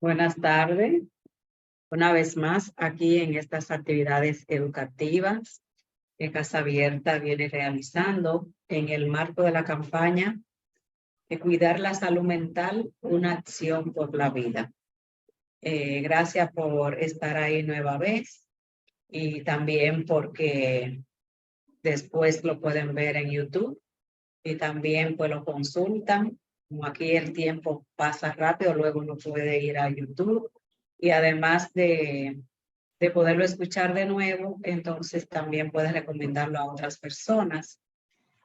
Buenas tardes, una vez más aquí en estas actividades educativas que Casa Abierta viene realizando en el marco de la campaña de Cuidar la Salud Mental, una acción por la vida. Gracias por estar ahí nueva vez y también porque después lo pueden ver en YouTube y también pues lo consultan. Como aquí el tiempo pasa rápido, luego uno puede ir a YouTube y además de poderlo escuchar de nuevo, entonces también puedes recomendarlo a otras personas.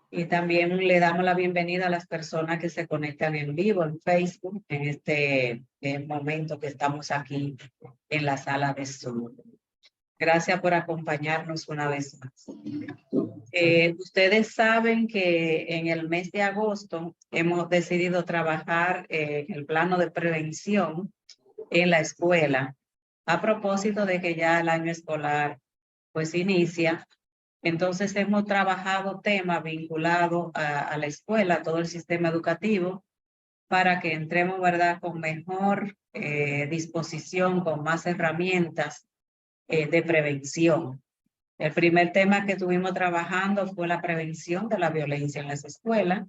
Y también le damos la bienvenida a las personas que se conectan en vivo en Facebook en este momento que estamos aquí en la sala de Zoom. Gracias por acompañarnos una vez más. Ustedes saben que en el mes de agosto hemos decidido trabajar en el plano de prevención en la escuela, a propósito de que ya el año escolar pues inicia. Entonces hemos trabajado temas vinculados a la escuela, a todo el sistema educativo, para que entremos, ¿verdad?, con mejor disposición, con más herramientas de prevención. El primer tema que estuvimos trabajando fue la prevención de la violencia en las escuelas,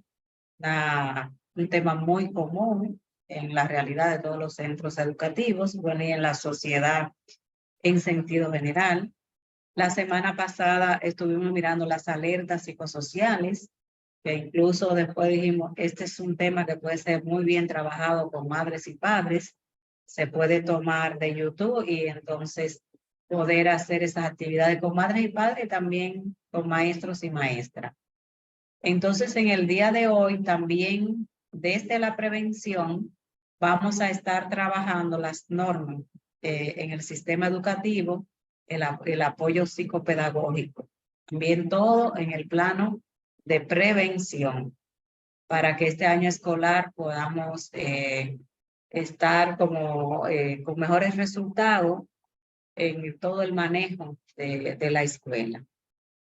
un tema muy común en la realidad de todos los centros educativos, bueno, y en la sociedad en sentido general. La semana pasada estuvimos mirando las alertas psicosociales, que incluso después dijimos, este es un tema que puede ser muy bien trabajado con madres y padres, se puede tomar de YouTube y entonces poder hacer esas actividades con madres y padres y también con maestros y maestras. Entonces, en el día de hoy también, desde la prevención, vamos a estar trabajando las normas en el sistema educativo, el apoyo psicopedagógico, también todo en el plano de prevención, para que este año escolar podamos estar con mejores resultados en todo el manejo de la escuela.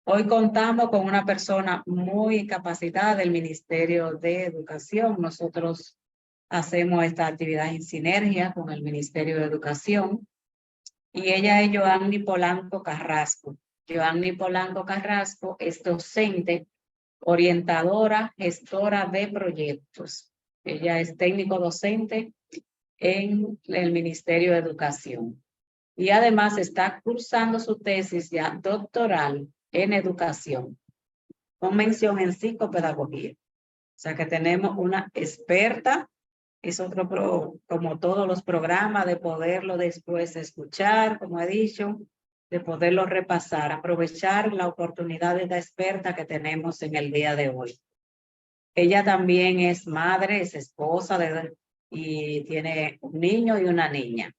Hoy contamos con una persona muy capacitada del Ministerio de Educación. Nosotros hacemos esta actividad en sinergia con el Ministerio de Educación y ella es Joanny Polanco Carrasco. Joanny Polanco Carrasco es docente, orientadora, gestora de proyectos. Ella es técnico docente en el Ministerio de Educación y además está cursando su tesis ya doctoral en educación, con mención en psicopedagogía. O sea que tenemos una experta, es otro como todos los programas, de poderlo después escuchar, como he dicho, de poderlo repasar, aprovechar la oportunidad de la experta que tenemos en el día de hoy. Ella también es madre, es esposa y tiene un niño y una niña.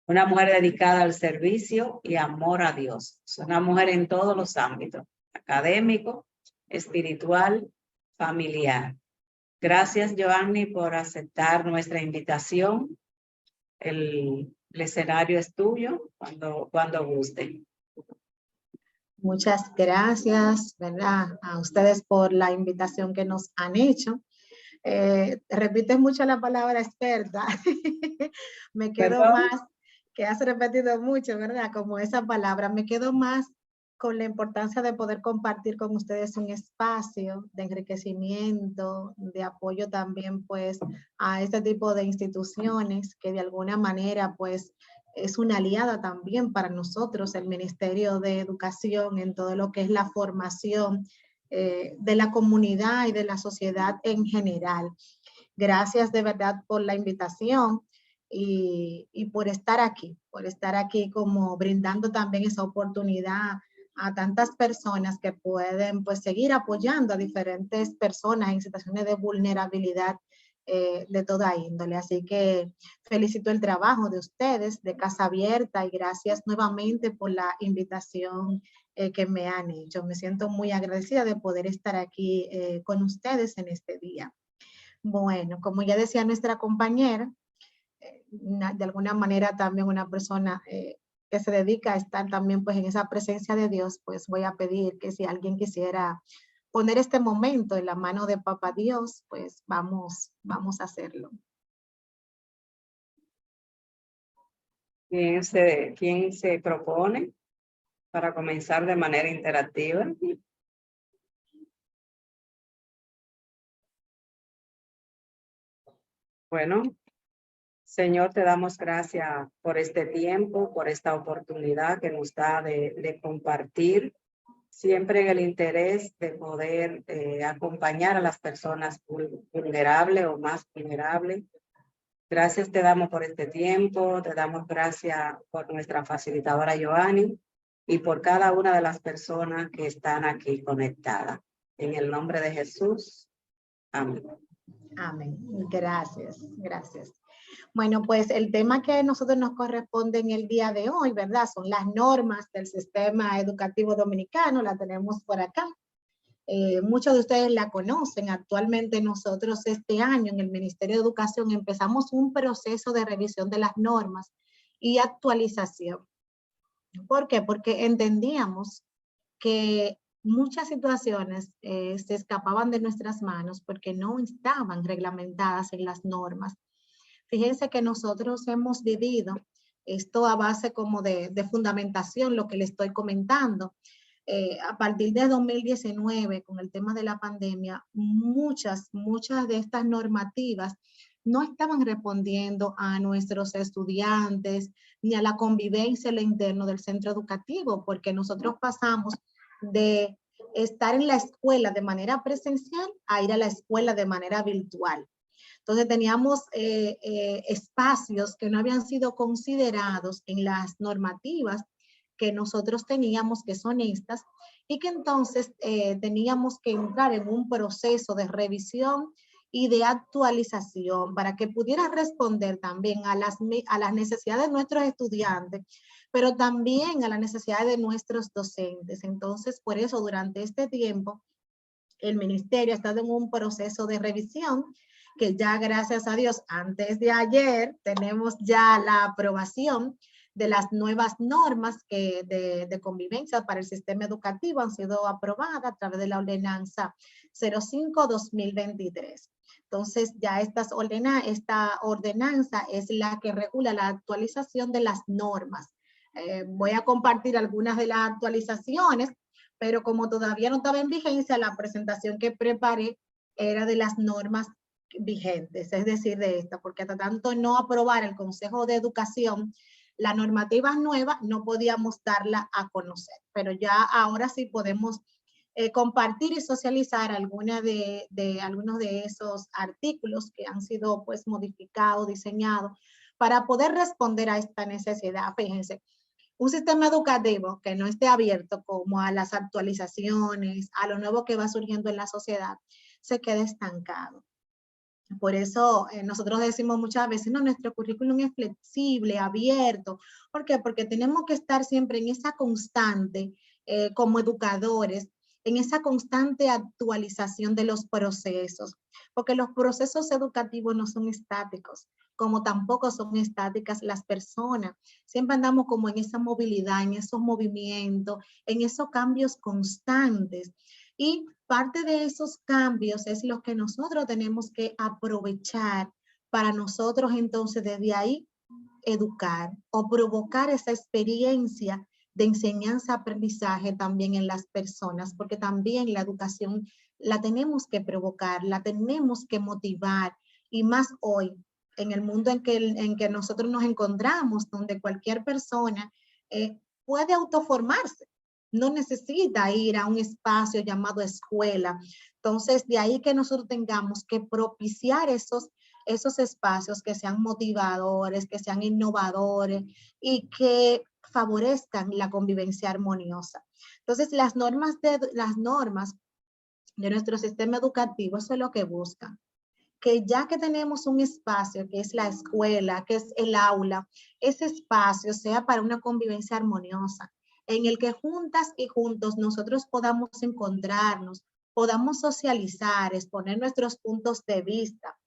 Una mujer dedicada al servicio y amor a Dios. Es una mujer en todos los ámbitos, académico, espiritual, familiar. Gracias, Joanny, por aceptar nuestra invitación. El escenario es tuyo cuando guste. Muchas gracias, ¿verdad?, a ustedes por la invitación que nos han hecho. Repite mucho la palabra experta. Me quedo ¿Perdón? más, que has repetido mucho, ¿verdad? Como esa palabra, me quedo más con la importancia de poder compartir con ustedes un espacio de enriquecimiento, de apoyo también pues a este tipo de instituciones que de alguna manera pues es una aliada también para nosotros, el Ministerio de Educación, en todo lo que es la formación de la comunidad y de la sociedad en general. Gracias de verdad por la invitación y por estar aquí como brindando también esa oportunidad a tantas personas que pueden pues seguir apoyando a diferentes personas en situaciones de vulnerabilidad de toda índole. Así que felicito el trabajo de ustedes, de Casa Abierta, y gracias nuevamente por la invitación que me han hecho. Me siento muy agradecida de poder estar aquí con ustedes en este día. Bueno, como ya decía nuestra compañera, de alguna manera también una persona que se dedica a estar también pues en esa presencia de Dios, pues voy a pedir que si alguien quisiera poner este momento en la mano de Papá Dios, pues vamos a hacerlo. quién se propone para comenzar de manera interactiva? Bueno, Señor, te damos gracias por este tiempo, por esta oportunidad que nos da de compartir, siempre en el interés de poder acompañar a las personas vulnerables o más vulnerables. Gracias te damos por este tiempo, te damos gracias por nuestra facilitadora Joanny y por cada una de las personas que están aquí conectadas. En el nombre de Jesús, amén. Amén. Gracias, gracias. Bueno, pues el tema que a nosotros nos corresponde en el día de hoy, ¿verdad? Son las normas del sistema educativo dominicano, la tenemos por acá. Muchos de ustedes la conocen. Actualmente nosotros este año en el Ministerio de Educación empezamos un proceso de revisión de las normas y actualización. ¿Por qué? Porque entendíamos que muchas situaciones se escapaban de nuestras manos porque no estaban reglamentadas en las normas. Fíjense que nosotros hemos vivido esto a base como de fundamentación, lo que le estoy comentando. A partir de 2019, con el tema de la pandemia, muchas de estas normativas no estaban respondiendo a nuestros estudiantes ni a la convivencia en lo interno del centro educativo, porque nosotros pasamos de estar en la escuela de manera presencial a ir a la escuela de manera virtual. Entonces teníamos espacios que no habían sido considerados en las normativas que nosotros teníamos, que son estas, y que entonces teníamos que entrar en un proceso de revisión y de actualización para que pudiera responder también a las necesidades de nuestros estudiantes, pero también a las necesidades de nuestros docentes. Entonces, por eso, durante este tiempo, el ministerio ha estado en un proceso de revisión que ya, gracias a Dios, antes de ayer tenemos ya la aprobación de las nuevas normas de convivencia para el sistema educativo. Han sido aprobadas a través de la ordenanza 05-2023. Entonces, ya esta ordenanza es la que regula la actualización de las normas. Voy a compartir algunas de las actualizaciones, pero como todavía no estaba en vigencia, la presentación que preparé era de las normas vigentes, es decir, de esta, porque hasta tanto no aprobar el Consejo de Educación la normativa nueva, no podíamos darla a conocer, pero ya ahora sí podemos compartir y socializar algunos de esos artículos que han sido pues modificados, diseñados, para poder responder a esta necesidad. Fíjense, un sistema educativo que no esté abierto como a las actualizaciones, a lo nuevo que va surgiendo en la sociedad, se queda estancado. Por eso nosotros decimos muchas veces, no, nuestro currículum es flexible, abierto. ¿Por qué? Porque tenemos que estar siempre en esa constante, como educadores, en esa constante actualización de los procesos, porque los procesos educativos no son estáticos, como tampoco son estáticas las personas. Siempre andamos como en esa movilidad, en esos movimientos, en esos cambios constantes. Y parte de esos cambios es lo que nosotros tenemos que aprovechar para nosotros entonces desde ahí educar o provocar esa experiencia de enseñanza-aprendizaje también en las personas, porque también la educación la tenemos que provocar, la tenemos que motivar, y más hoy, en el mundo en que nosotros nos encontramos, donde cualquier persona puede autoformarse. No necesita ir a un espacio llamado escuela. Entonces, de ahí que nosotros tengamos que propiciar esos espacios que sean motivadores, que sean innovadores y que favorezcan la convivencia armoniosa. Entonces, las normas de nuestro sistema educativo, eso es lo que buscan. Que ya que tenemos un espacio que es la escuela, que es el aula, ese espacio sea para una convivencia armoniosa, en el que juntas y juntos nosotros podamos encontrarnos, podamos socializar, exponer nuestros puntos de vista,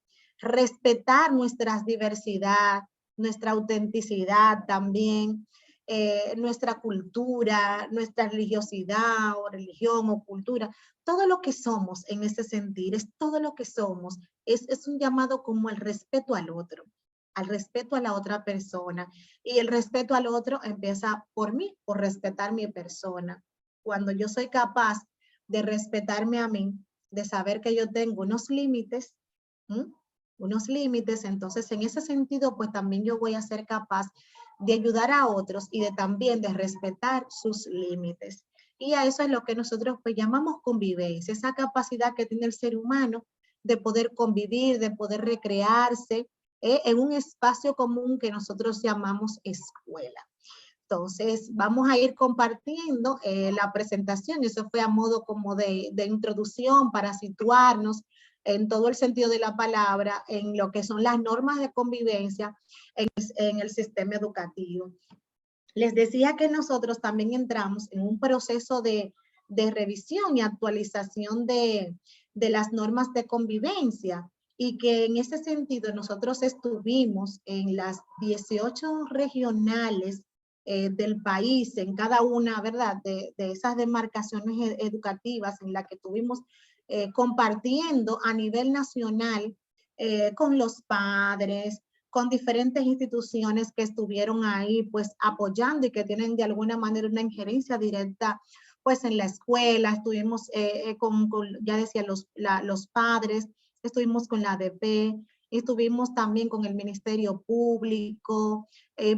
respetar nuestra diversidad, nuestra autenticidad también, nuestra cultura, nuestra religiosidad o religión o cultura, todo lo que somos en ese sentir, es todo lo que somos, es un llamado como el respeto al otro, al respeto a la otra persona. Y el respeto al otro empieza por mí, por respetar mi persona. Cuando yo soy capaz de respetarme a mí, de saber que yo tengo unos límites, entonces en ese sentido, pues también yo voy a ser capaz de ayudar a otros y de también de respetar sus límites. Y a eso es lo que nosotros pues llamamos convivencia, esa capacidad que tiene el ser humano de poder convivir, de poder recrearse en un espacio común que nosotros llamamos escuela. Entonces, vamos a ir compartiendo la presentación. Eso fue a modo como de introducción para situarnos en todo el sentido de la palabra, en lo que son las normas de convivencia en el sistema educativo. Les decía que nosotros también entramos en un proceso de revisión y actualización de las normas de convivencia y que en ese sentido nosotros estuvimos en las 18 regionales del país, en cada una, ¿verdad?, de esas demarcaciones educativas en la que estuvimos compartiendo a nivel nacional con los padres, con diferentes instituciones que estuvieron ahí pues apoyando y que tienen de alguna manera una injerencia directa pues en la escuela. Estuvimos ya decía, los padres, estuvimos con la ADP, estuvimos también con el Ministerio Público,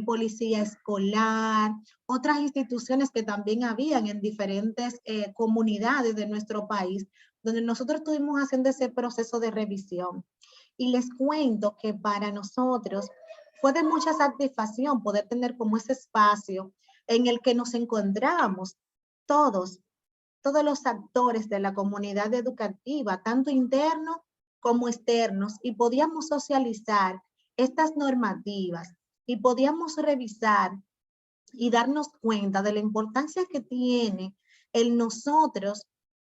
Policía Escolar, otras instituciones que también habían en diferentes comunidades de nuestro país, donde nosotros estuvimos haciendo ese proceso de revisión. Y les cuento que para nosotros fue de mucha satisfacción poder tener como ese espacio en el que nos encontramos todos los actores de la comunidad educativa, tanto internos como externos, y podíamos socializar estas normativas y podíamos revisar y darnos cuenta de la importancia que tiene el nosotros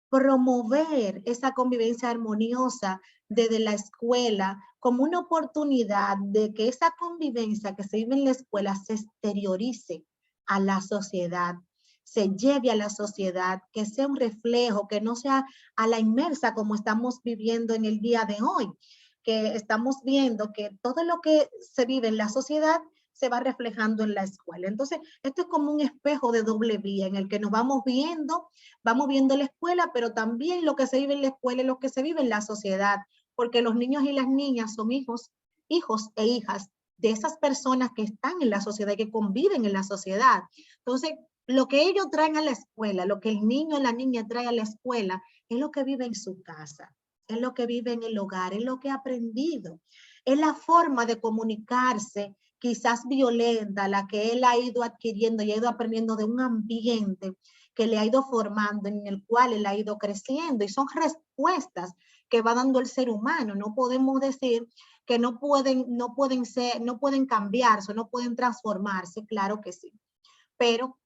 promover esa convivencia armoniosa desde la escuela como una oportunidad de que esa convivencia que se vive en la escuela se exteriorice a la sociedad, se lleve a la sociedad, que sea un reflejo, que no sea a la inmersa como estamos viviendo en el día de hoy, que estamos viendo que todo lo que se vive en la sociedad se va reflejando en la escuela. Entonces, esto es como un espejo de doble vía en el que nos vamos viendo la escuela, pero también lo que se vive en la escuela es lo que se vive en la sociedad, porque los niños y las niñas son hijos e hijas de esas personas que están en la sociedad y que conviven en la sociedad. Entonces, lo que ellos traen a la escuela, lo que el niño o la niña trae a la escuela, es lo que vive en su casa, es lo que vive en el hogar, es lo que ha aprendido, es la forma de comunicarse, quizás violenta, la que él ha ido adquiriendo y ha ido aprendiendo de un ambiente que le ha ido formando, en el cual él ha ido creciendo, y son respuestas que va dando el ser humano. No podemos decir que no pueden cambiarse, no pueden transformarse, claro que sí, pero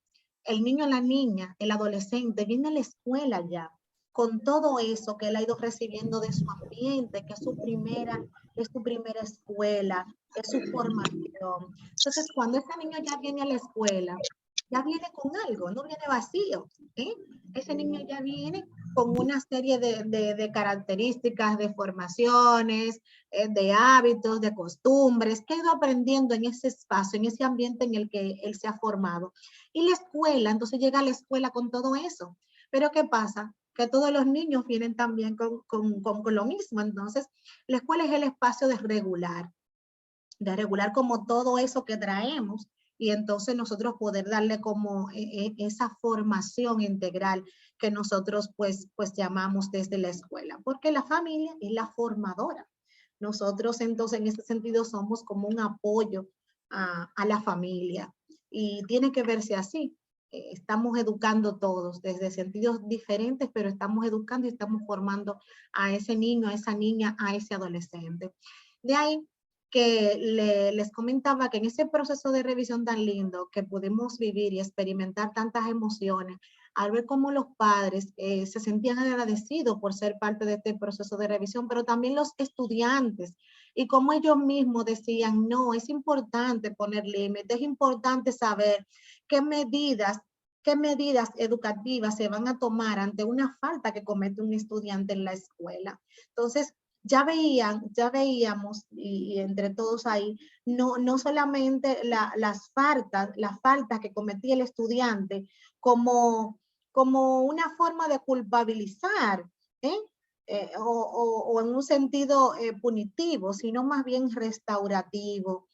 el niño, la niña, el adolescente viene a la escuela ya con todo eso que él ha ido recibiendo de su ambiente, que es su primera escuela, es su formación. Entonces, cuando ese niño ya viene a la escuela, ya viene con algo, no viene vacío. Ese niño ya viene con una serie de características, de formaciones, de hábitos, de costumbres, que ha ido aprendiendo en ese espacio, en ese ambiente en el que él se ha formado. Y la escuela, entonces llega a la escuela con todo eso. Pero ¿qué pasa? Que todos los niños vienen también con lo mismo. Entonces, la escuela es el espacio de regular como todo eso que traemos, y entonces nosotros poder darle como esa formación integral que nosotros pues llamamos desde la escuela, porque la familia es la formadora. Nosotros entonces en ese sentido somos como un apoyo a la familia, y tiene que verse así. Estamos educando todos desde sentidos diferentes, pero estamos educando y estamos formando a ese niño, a esa niña, a ese adolescente. De ahí que les comentaba que en ese proceso de revisión tan lindo que pudimos vivir y experimentar tantas emociones, al ver cómo los padres se sentían agradecidos por ser parte de este proceso de revisión, pero también los estudiantes, y como ellos mismos decían, no, es importante poner límites, es importante saber qué medidas educativas se van a tomar ante una falta que comete un estudiante en la escuela. Entonces, ya veíamos, y entre todos ahí, no solamente las faltas que cometía el estudiante como una forma de culpabilizar, ¿eh? O en un sentido punitivo, sino más bien restaurativo,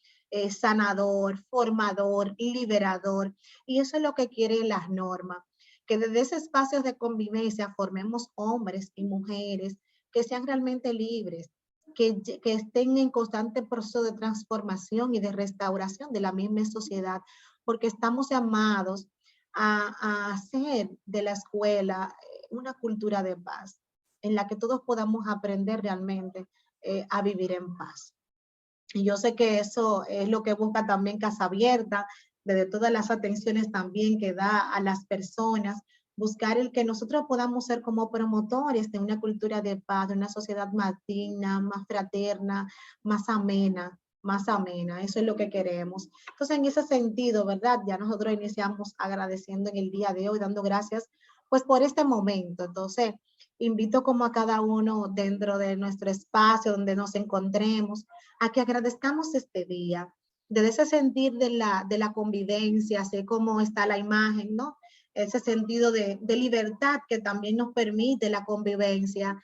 sanador, formador, liberador. Y eso es lo que quieren las normas, que desde ese espacio de convivencia formemos hombres y mujeres que sean realmente libres, que estén en constante proceso de transformación y de restauración de la misma sociedad, porque estamos llamados a hacer de la escuela una cultura de paz, en la que todos podamos aprender realmente a vivir en paz. Y yo sé que eso es lo que busca también Casa Abierta, desde todas las atenciones también que da a las personas, buscar el que nosotros podamos ser como promotores de una cultura de paz, de una sociedad más digna, más fraterna, más amena, más amena. Eso es lo que queremos. Entonces, en ese sentido, ¿verdad? Ya nosotros iniciamos agradeciendo en el día de hoy, dando gracias pues por este momento. Entonces, invito como a cada uno dentro de nuestro espacio donde nos encontremos, a que agradezcamos este día, desde ese sentir de la convivencia, así como está la imagen, ¿no? Ese sentido de libertad que también nos permite la convivencia.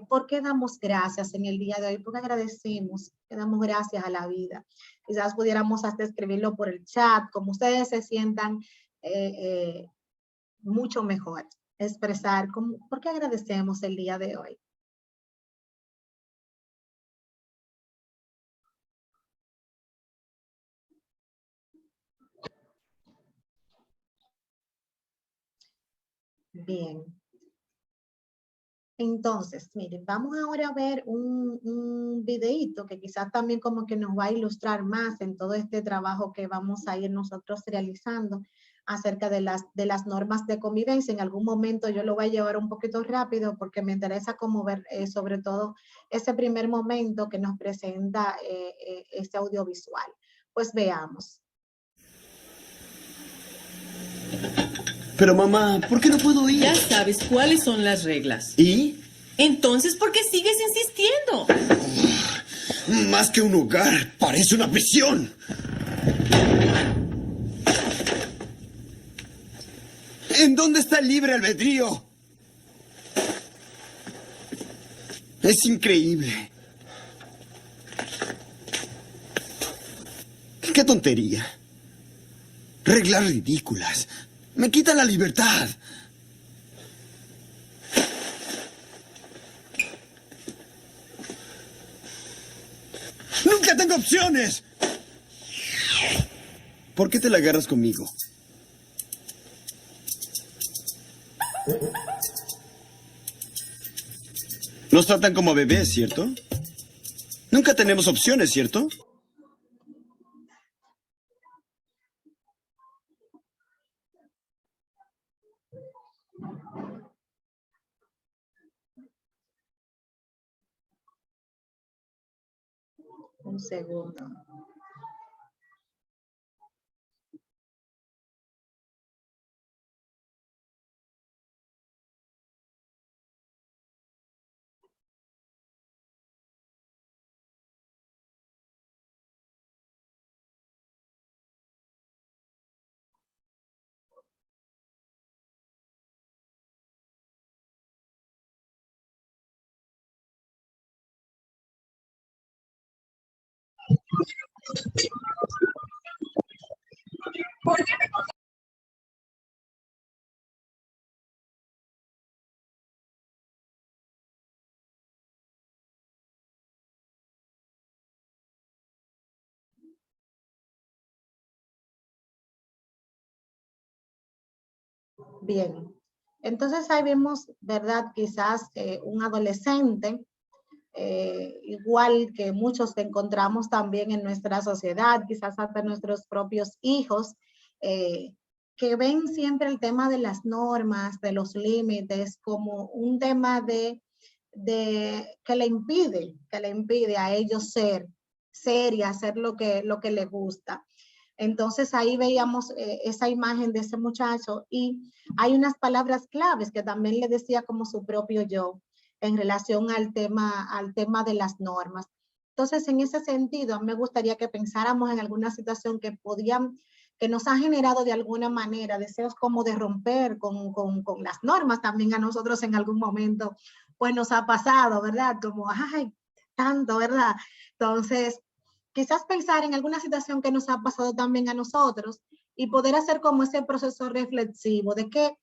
¿Por qué damos gracias en el día de hoy? Porque agradecemos, que damos gracias a la vida. Quizás pudiéramos hasta escribirlo por el chat, como ustedes se sientan mucho mejor, expresar por qué agradecemos el día de hoy. Bien. Entonces, miren, vamos ahora a ver un videíto que quizás también como que nos va a ilustrar más en todo este trabajo que vamos a ir nosotros realizando acerca de las normas de convivencia. En algún momento yo lo voy a llevar un poquito rápido porque me interesa como ver sobre todo ese primer momento que nos presenta este audiovisual. Pues veamos. Pero mamá, ¿por qué no puedo ir? Ya sabes cuáles son las reglas. ¿Y? Entonces, ¿por qué sigues insistiendo? Más que un hogar, parece una prisión. ¿En dónde está el libre albedrío? Es increíble. ¡Qué tontería! Reglas ridículas. Me quitan la libertad. ¡Nunca tengo opciones! ¿Por qué te la agarras conmigo? Nos tratan como bebés, ¿cierto? Nunca tenemos opciones, ¿cierto? Un segundo. Bien, entonces ahí vemos, ¿verdad? Quizás un adolescente, igual que muchos que encontramos también en nuestra sociedad, quizás hasta nuestros propios hijos, que ven siempre el tema de las normas, de los límites, como un tema que le impide a ellos ser y hacer lo que les gusta. Entonces ahí veíamos esa imagen de ese muchacho y hay unas palabras claves que también le decía como su propio yo. en relación al tema de las normas. Entonces, en ese sentido, me gustaría que pensáramos en alguna situación que nos ha generado de alguna manera deseos como de romper con las normas. También a nosotros en algún momento, pues nos ha pasado, ¿verdad? Como, ay, tanto, ¿verdad? Entonces, quizás pensar en alguna situación que nos ha pasado también a nosotros y poder hacer como ese proceso reflexivo de qué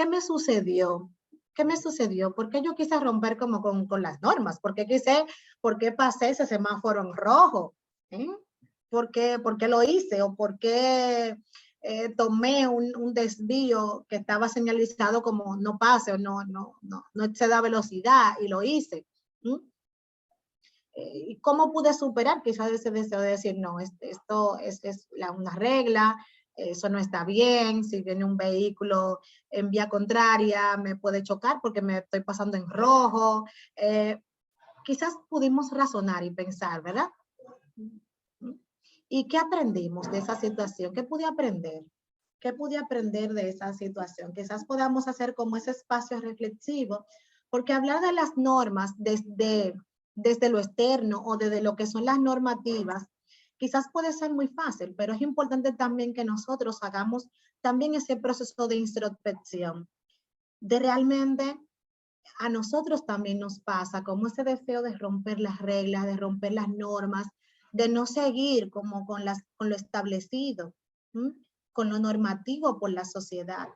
me sucedió. ¿Qué me sucedió? ¿Por qué yo quise romper como con las normas? ¿Por qué pasé ese semáforo en rojo? ¿Eh? ¿Por qué lo hice? ¿O por qué tomé un desvío que estaba señalizado como no pase o no exceda velocidad y lo hice? ¿Y cómo pude superar quizás ese deseo de decir, no, esto es una regla, eso no está bien, si viene un vehículo en vía contraria me puede chocar porque me estoy pasando en rojo? Quizás pudimos razonar y pensar, ¿verdad? ¿Y qué aprendimos de esa situación? ¿Qué pude aprender? ¿Qué pude aprender de esa situación? Quizás podamos hacer como ese espacio reflexivo, porque hablar de las normas desde lo externo o desde lo que son las normativas, quizás puede ser muy fácil, pero es importante también que nosotros hagamos también ese proceso de introspección, de realmente a nosotros también nos pasa como ese deseo de romper las reglas, de romper las normas, de no seguir como con lo establecido, con lo normativo por la sociedad.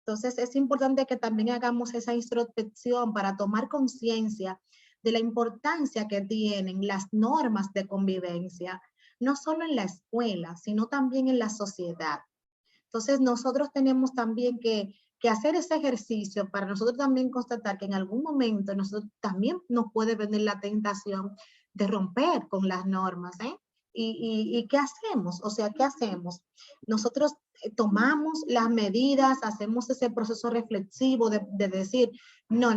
Entonces es importante que también hagamos esa introspección para tomar conciencia de la importancia que tienen las normas de convivencia, no solo en la escuela, sino también en la sociedad. Entonces nosotros tenemos también que hacer ese ejercicio para nosotros también constatar que en algún momento nosotros también nos puede venir la tentación de romper con las normas, ¿eh? ¿Y qué hacemos? O sea, ¿qué hacemos? Nosotros tomamos las medidas, hacemos ese proceso reflexivo de decir, no,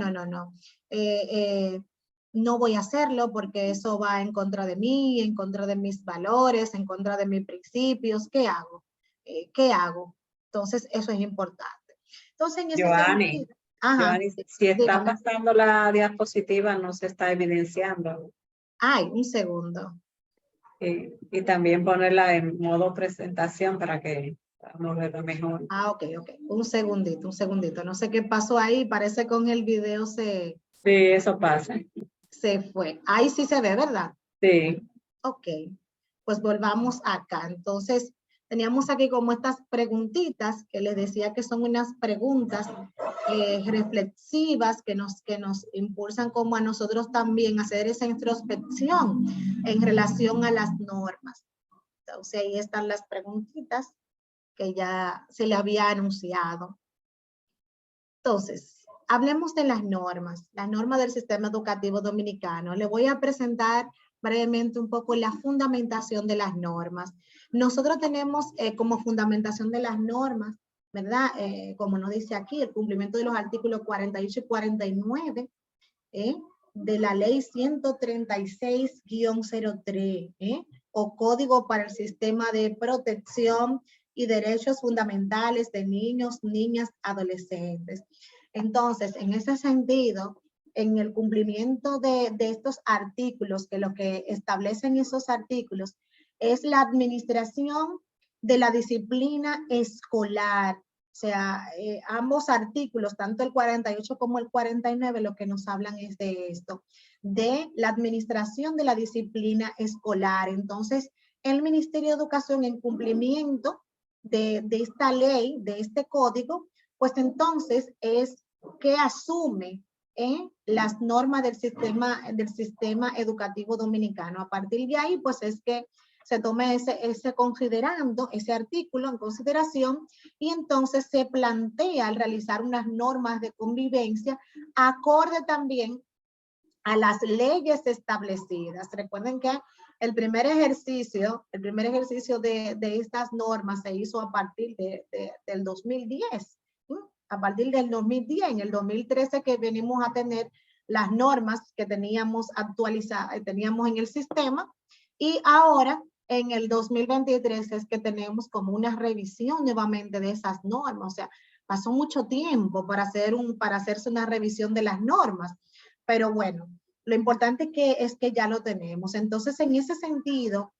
no voy a hacerlo porque eso va en contra de mí, en contra de mis valores, en contra de mis principios. ¿Qué hago? ¿Qué hago? Entonces, eso es importante. Entonces, en ese Joanny, sentido, ajá, Joanny, si está dígame. pasando la diapositiva, no se está evidenciando. Ay, un segundo. Y también ponerla en modo presentación para que nos vea mejor. Ah, ok. Un segundito. No sé qué pasó ahí, parece con el video se Sí, eso pasa. fue. Ahí sí se ve, ¿verdad? Sí. Ok, pues volvamos acá. Entonces, teníamos aquí como estas preguntitas que les decía que son unas preguntas reflexivas que nos impulsan como a nosotros también a hacer esa introspección en relación a las normas. Entonces, ahí están las preguntitas que ya se le había anunciado. Entonces, hablemos de las normas del sistema educativo dominicano. Le voy a presentar brevemente un poco la fundamentación de las normas. Nosotros tenemos como fundamentación de las normas, ¿verdad? Como nos dice aquí, el cumplimiento de los artículos 48 y 49 de la ley 136-03, o Código para el Sistema de Protección y Derechos Fundamentales de Niños, Niñas, Adolescentes. Entonces, en ese sentido, en el cumplimiento de estos artículos, que lo que establecen esos artículos es la administración de la disciplina escolar. O sea, ambos artículos, tanto el 48 como el 49, lo que nos hablan es de esto, de la administración de la disciplina escolar. Entonces, el Ministerio de Educación, en cumplimiento de esta ley, de este código, pues entonces es que asume las normas del sistema educativo dominicano. A partir de ahí, pues es que se tome ese artículo en consideración y entonces se plantea al realizar unas normas de convivencia acorde también a las leyes establecidas. Recuerden que el primer ejercicio de estas normas se hizo a partir del 2010. A partir del 2010, en el 2013 que venimos a tener las normas que teníamos actualizadas, teníamos en el sistema, y ahora en el 2023 es que tenemos como una revisión nuevamente de esas normas. O sea, pasó mucho tiempo para hacerse una revisión de las normas, pero bueno, lo importante es que ya lo tenemos. Entonces, en ese sentido,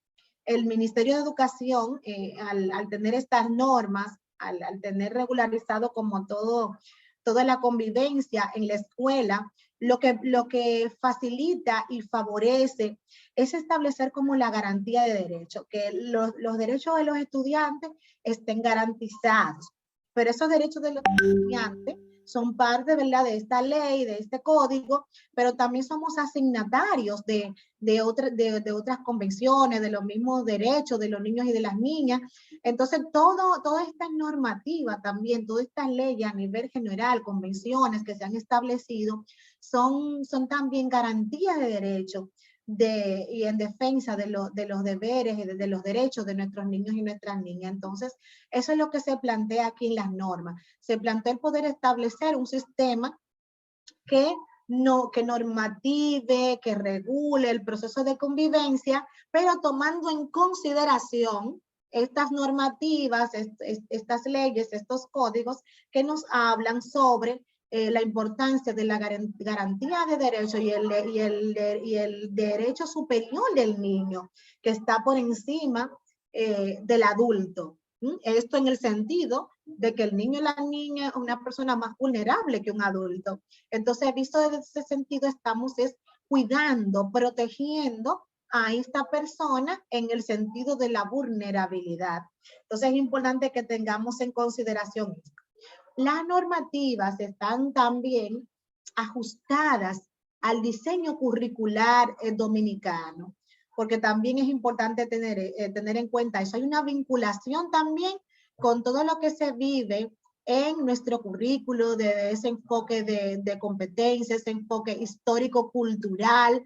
el Ministerio de Educación, al tener estas normas, al tener regularizado como toda la convivencia en la escuela, lo que facilita y favorece es establecer como la garantía de derechos, que los derechos de los estudiantes estén garantizados. Pero esos derechos de los estudiantes son parte, ¿verdad?, de esta ley, de este código, pero también somos asignatarios de otras convenciones, de los mismos derechos de los niños y de las niñas. Entonces, toda esta normativa también, todas estas leyes a nivel general, convenciones que se han establecido, son también garantías de derechos y en defensa de los deberes y de los derechos de nuestros niños y nuestras niñas. Entonces, eso es lo que se plantea aquí en las normas. Se plantea el poder establecer un sistema que normative, que regule el proceso de convivencia, pero tomando en consideración estas normativas, estas leyes, estos códigos que nos hablan sobre la importancia de la garantía de derechos y el derecho superior del niño, que está por encima del adulto. Esto en el sentido de que el niño y la niña es una persona más vulnerable que un adulto. Entonces, visto desde ese sentido, estamos cuidando, protegiendo a esta persona en el sentido de la vulnerabilidad. Entonces, es importante que tengamos en consideración esto. Las normativas están también ajustadas al diseño curricular dominicano, porque también es importante tener en cuenta eso. Hay una vinculación también con todo lo que se vive en nuestro currículo, de ese enfoque de competencias, ese enfoque histórico-cultural,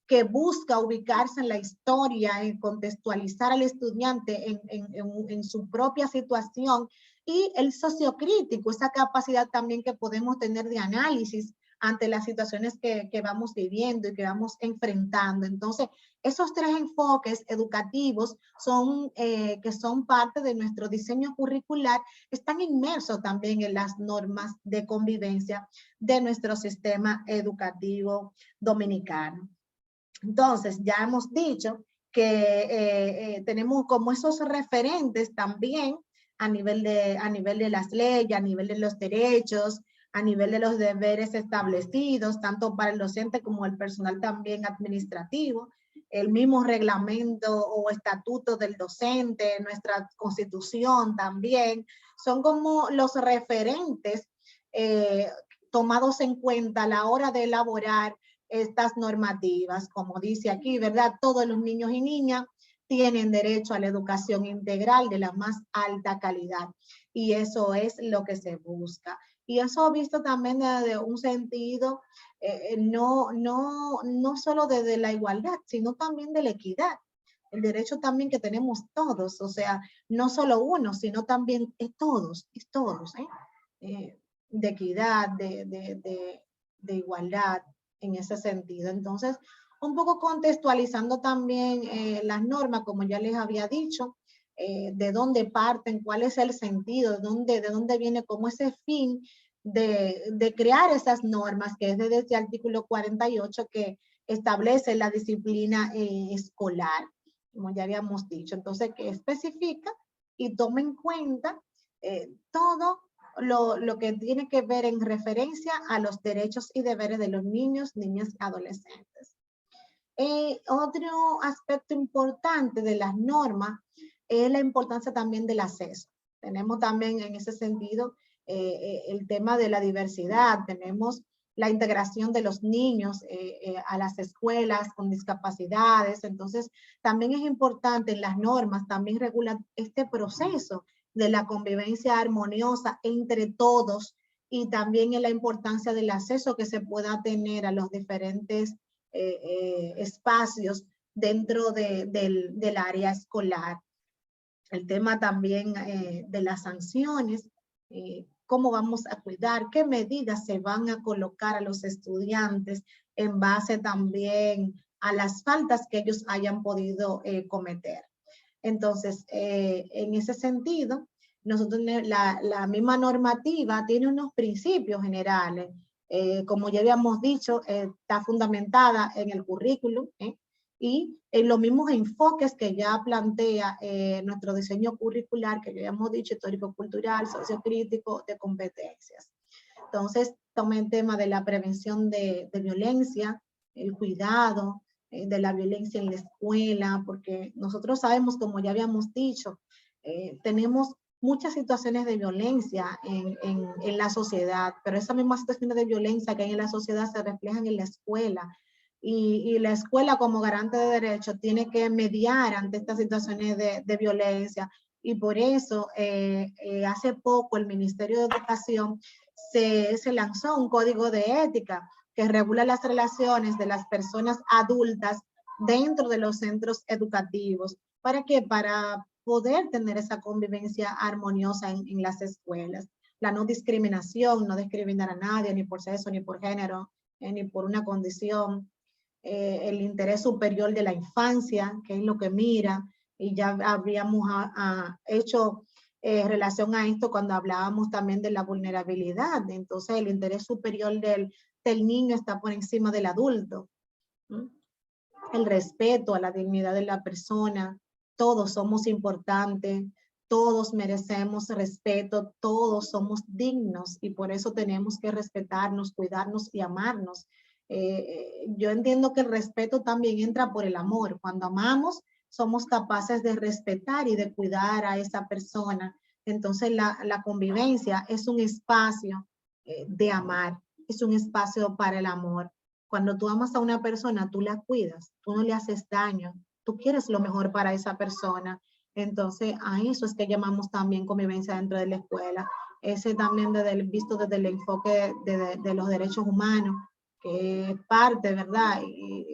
que busca ubicarse en la historia, en contextualizar al estudiante en su propia situación, y el sociocrítico, esa capacidad también que podemos tener de análisis ante las situaciones que vamos viviendo y que vamos enfrentando. Entonces, esos tres enfoques educativos que son parte de nuestro diseño curricular, están inmersos también en las normas de convivencia de nuestro sistema educativo dominicano. Entonces, ya hemos dicho que tenemos como esos referentes también a nivel de las leyes, a nivel de los derechos, a nivel de los deberes establecidos, tanto para el docente como el personal también administrativo, el mismo reglamento o estatuto del docente, nuestra constitución también, son como los referentes tomados en cuenta a la hora de elaborar estas normativas. Como dice aquí, ¿verdad? Todos los niños y niñas tienen derecho a la educación integral de la más alta calidad, y eso es lo que se busca. Y eso visto también desde un sentido, no solo desde la igualdad, sino también de la equidad. El derecho también que tenemos todos, o sea, no solo uno, sino también todos, de equidad, de igualdad en ese sentido. Entonces, un poco contextualizando también las normas, como ya les había dicho, de dónde parten, cuál es el sentido, de dónde viene como ese fin de crear esas normas, que es desde el artículo 48 que establece la disciplina escolar, como ya habíamos dicho. Entonces, que especifica y toma en cuenta todo lo que tiene que ver en referencia a los derechos y deberes de los niños, niñas y adolescentes. Otro aspecto importante de las normas es la importancia también del acceso. Tenemos también en ese sentido el tema de la diversidad, tenemos la integración de los niños a las escuelas con discapacidades. Entonces, también es importante en las normas también regular este proceso de la convivencia armoniosa entre todos, y también en la importancia del acceso que se pueda tener a los diferentes espacios dentro del área escolar. El tema también de las sanciones, cómo vamos a cuidar, qué medidas se van a colocar a los estudiantes en base también a las faltas que ellos hayan podido cometer. Entonces, en ese sentido, nosotros la misma normativa tiene unos principios generales como ya habíamos dicho, está fundamentada en el currículum y en los mismos enfoques que ya plantea nuestro diseño curricular, que ya hemos dicho, histórico-cultural, sociocrítico, de competencias. Entonces, toma el tema de la prevención de violencia, el cuidado de la violencia en la escuela, porque nosotros sabemos, como ya habíamos dicho, tenemos muchas situaciones de violencia en la sociedad, pero esas mismas situaciones de violencia que hay en la sociedad se reflejan en la escuela. Y la escuela, como garante de derechos, tiene que mediar ante estas situaciones de violencia. Y por eso, hace poco, el Ministerio de Educación se lanzó un código de ética que regula las relaciones de las personas adultas dentro de los centros educativos. ¿Para qué? Para poder tener esa convivencia armoniosa en las escuelas. La no discriminación, no discriminar a nadie, ni por sexo, ni por género, ni por una condición. El interés superior de la infancia, que es lo que mira, y ya habíamos hecho relación a esto cuando hablábamos también de la vulnerabilidad. Entonces, el interés superior del niño está por encima del adulto. El respeto a la dignidad de la persona. Todos somos importantes, todos merecemos respeto, todos somos dignos y por eso tenemos que respetarnos, cuidarnos y amarnos. Yo entiendo que el respeto también entra por el amor. Cuando amamos, somos capaces de respetar y de cuidar a esa persona. Entonces la convivencia es un espacio de amar, es un espacio para el amor. Cuando tú amas a una persona, tú la cuidas, tú no le haces daño, tú quieres lo mejor para esa persona. Entonces, a eso es que llamamos también convivencia dentro de la escuela. Ese también visto desde el enfoque de los derechos humanos, que es parte, ¿verdad? Y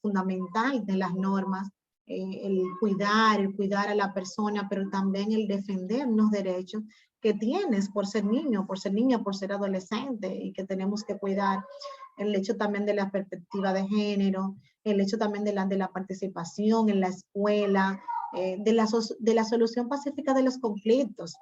fundamental de las normas. El cuidar a la persona, pero también el defender los derechos que tienes por ser niño, por ser niña, por ser adolescente y que tenemos que cuidar. El hecho también de la perspectiva de género, el hecho también de la participación en la escuela, de la solución pacífica de los conflictos.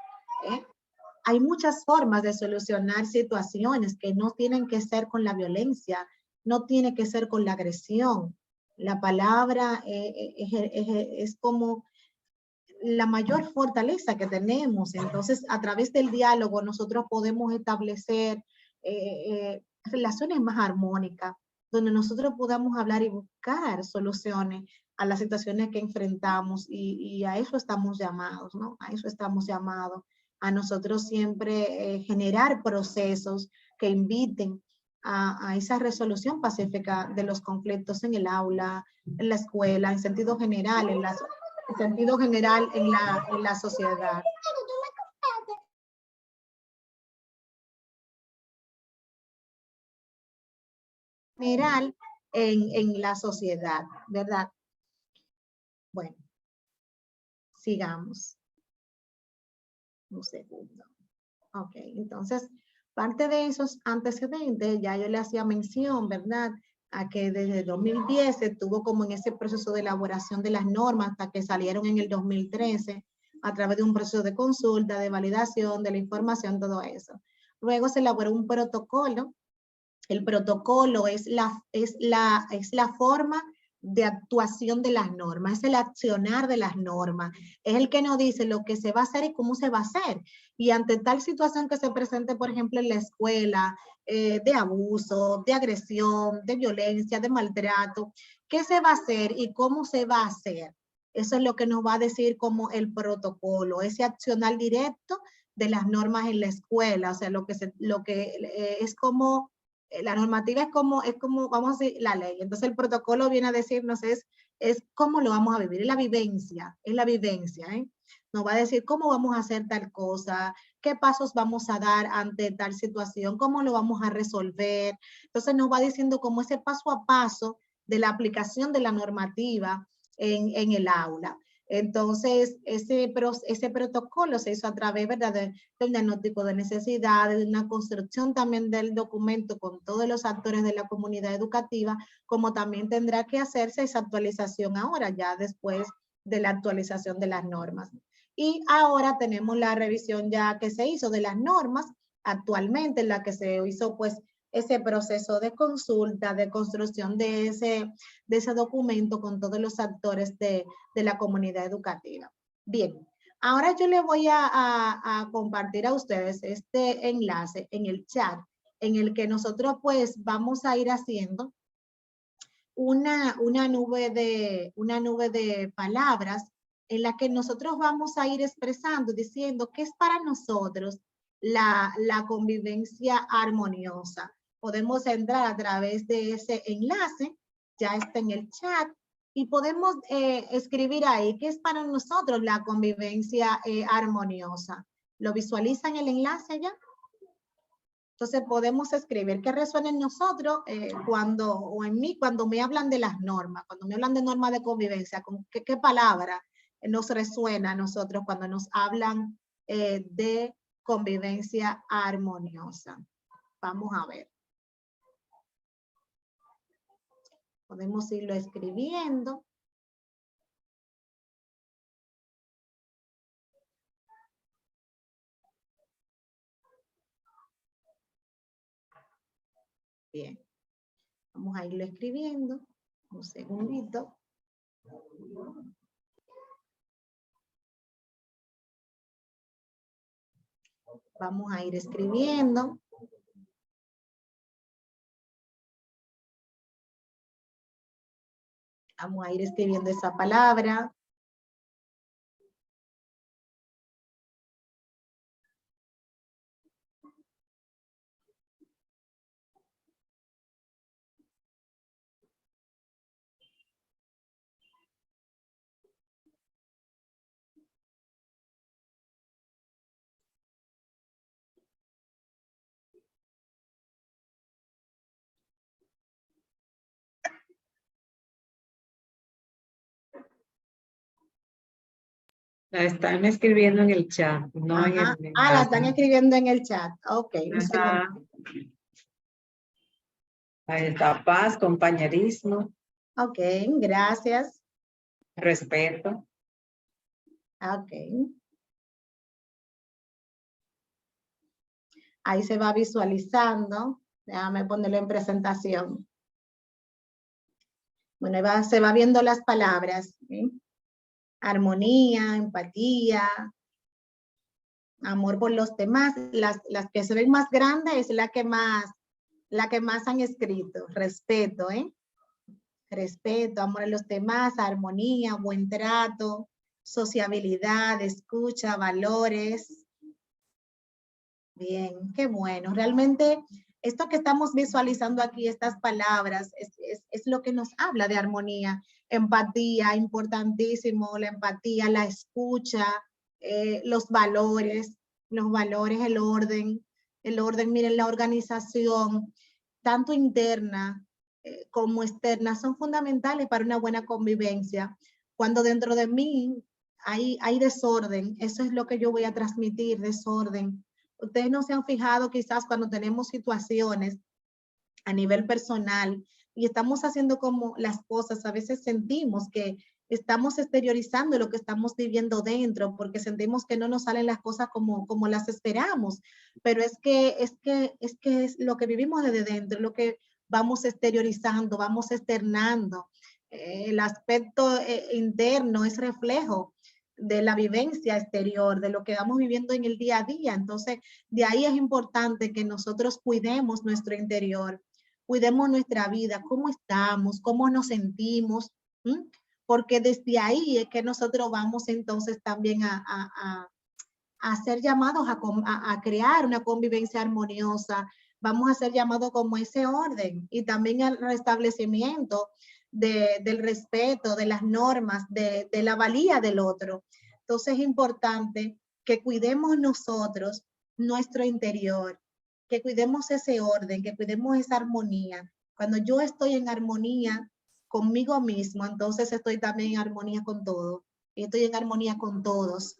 Hay muchas formas de solucionar situaciones que no tienen que ser con la violencia, no tiene que ser con la agresión. La palabra es como la mayor fortaleza que tenemos. Entonces, a través del diálogo nosotros podemos establecer relaciones más armónicas, donde nosotros podamos hablar y buscar soluciones a las situaciones que enfrentamos y a eso estamos llamados, ¿no? A eso estamos llamados, a nosotros siempre generar procesos que inviten a esa resolución pacífica de los conflictos en el aula, en la escuela, en sentido general, en la sociedad. General en la sociedad, ¿verdad? Bueno, sigamos. Un segundo. Ok, entonces, parte de esos antecedentes, ya yo le hacía mención, ¿verdad? A que desde 2010 se estuvo como en ese proceso de elaboración de las normas hasta que salieron en el 2013 a través de un proceso de consulta, de validación, de la información, todo eso. Luego se elaboró un protocolo. El protocolo es la forma de actuación de las normas, es el accionar de las normas, es el que nos dice lo que se va a hacer y cómo se va a hacer. Y ante tal situación que se presente, por ejemplo, en la escuela, de abuso, de agresión, de violencia, de maltrato, ¿qué se va a hacer y cómo se va a hacer? Eso es lo que nos va a decir como el protocolo, ese accionar directo de las normas en la escuela, o sea, lo que es como la normativa es como, vamos a decir, la ley. Entonces el protocolo viene a decirnos es cómo lo vamos a vivir, es la vivencia, ¿eh? Nos va a decir cómo vamos a hacer tal cosa, qué pasos vamos a dar ante tal situación, cómo lo vamos a resolver. Entonces nos va diciendo como ese paso a paso de la aplicación de la normativa en el aula. Entonces, ese protocolo se hizo a través, ¿verdad?, del diagnóstico de necesidades, de una construcción también del documento con todos los actores de la comunidad educativa, como también tendrá que hacerse esa actualización ahora, ya después de la actualización de las normas. Y ahora tenemos la revisión ya que se hizo de las normas, actualmente la que se hizo pues ese proceso de consulta, de construcción de ese documento con todos los actores de la comunidad educativa. Bien, ahora yo le voy a compartir a ustedes este enlace en el chat, en el que nosotros pues vamos a ir haciendo una nube de palabras en la que nosotros vamos a ir expresando, diciendo qué es para nosotros la convivencia armoniosa. Podemos entrar a través de ese enlace, ya está en el chat, y podemos escribir ahí qué es para nosotros la convivencia armoniosa. ¿Lo visualizan el enlace ya? Entonces podemos escribir qué resuena en nosotros o en mí cuando me hablan de las normas, cuando me hablan de normas de convivencia, con qué palabra nos resuena a nosotros cuando nos hablan de convivencia armoniosa. Vamos a ver. Podemos irlo escribiendo. Bien. Vamos a irlo escribiendo. Un segundito. Vamos a ir escribiendo. Vamos a ir escribiendo esa palabra. La están escribiendo en el chat, no en Ajá. el La están escribiendo en el chat. Ok, un Ajá. segundo. Ahí está, paz, compañerismo, Ok, gracias. respeto. Ok. Ahí se va visualizando. Déjame ponerlo en presentación. Bueno, se va viendo las palabras. ¿Sí? Armonía, empatía, amor por los demás. Las que se ven más grandes es la que más han escrito. Respeto, respeto, amor a los demás, armonía, buen trato, sociabilidad, escucha, valores. Bien, qué bueno. Realmente esto que estamos visualizando aquí, estas palabras, es lo que nos habla de armonía. Empatía, importantísimo, la empatía, la escucha, los valores, el orden, miren, la organización, tanto interna como externa, son fundamentales para una buena convivencia. Cuando dentro de mí hay desorden, eso es lo que yo voy a transmitir, desorden. Ustedes no se han fijado quizás cuando tenemos situaciones a nivel personal y estamos haciendo como las cosas, a veces sentimos que estamos exteriorizando lo que estamos viviendo dentro porque sentimos que no nos salen las cosas como las esperamos, pero es que es lo que vivimos desde dentro, lo que vamos exteriorizando, vamos externando. El aspecto interno es reflejo de la vivencia exterior, de lo que vamos viviendo en el día a día. Entonces, de ahí es importante que nosotros cuidemos nuestro interior, cuidemos nuestra vida, cómo estamos, cómo nos sentimos, porque desde ahí es que nosotros vamos entonces también a ser llamados a crear una convivencia armoniosa, vamos a ser llamados como ese orden y también al restablecimiento del respeto, de las normas, de la valía del otro. Entonces es importante que cuidemos nosotros nuestro interior, que cuidemos ese orden, que cuidemos esa armonía. Cuando yo estoy en armonía conmigo mismo, entonces estoy también en armonía con todo. Y estoy en armonía con todos.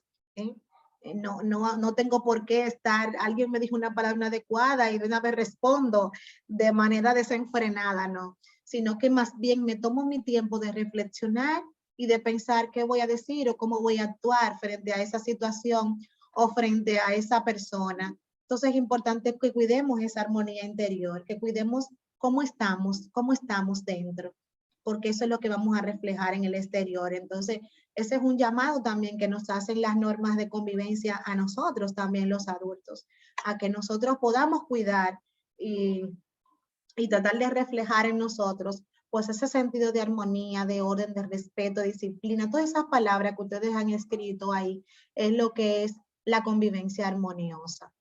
No tengo por qué estar, alguien me dijo una palabra inadecuada y de una vez respondo de manera desenfrenada, no, sino que más bien me tomo mi tiempo de reflexionar y de pensar qué voy a decir o cómo voy a actuar frente a esa situación o frente a esa persona. Entonces es importante que cuidemos esa armonía interior, que cuidemos cómo estamos dentro, porque eso es lo que vamos a reflejar en el exterior. Entonces, ese es un llamado también que nos hacen las normas de convivencia a nosotros, también los adultos, a que nosotros podamos cuidar y tratar de reflejar en nosotros pues ese sentido de armonía, de orden, de respeto, disciplina, todas esas palabras que ustedes han escrito ahí, es lo que es la convivencia armoniosa.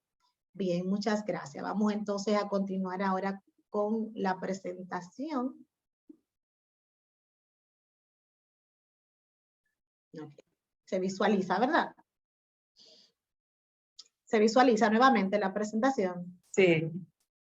Bien, muchas gracias. Vamos entonces a continuar ahora con la presentación. Okay. Se visualiza, ¿verdad? Se visualiza nuevamente la presentación. Sí.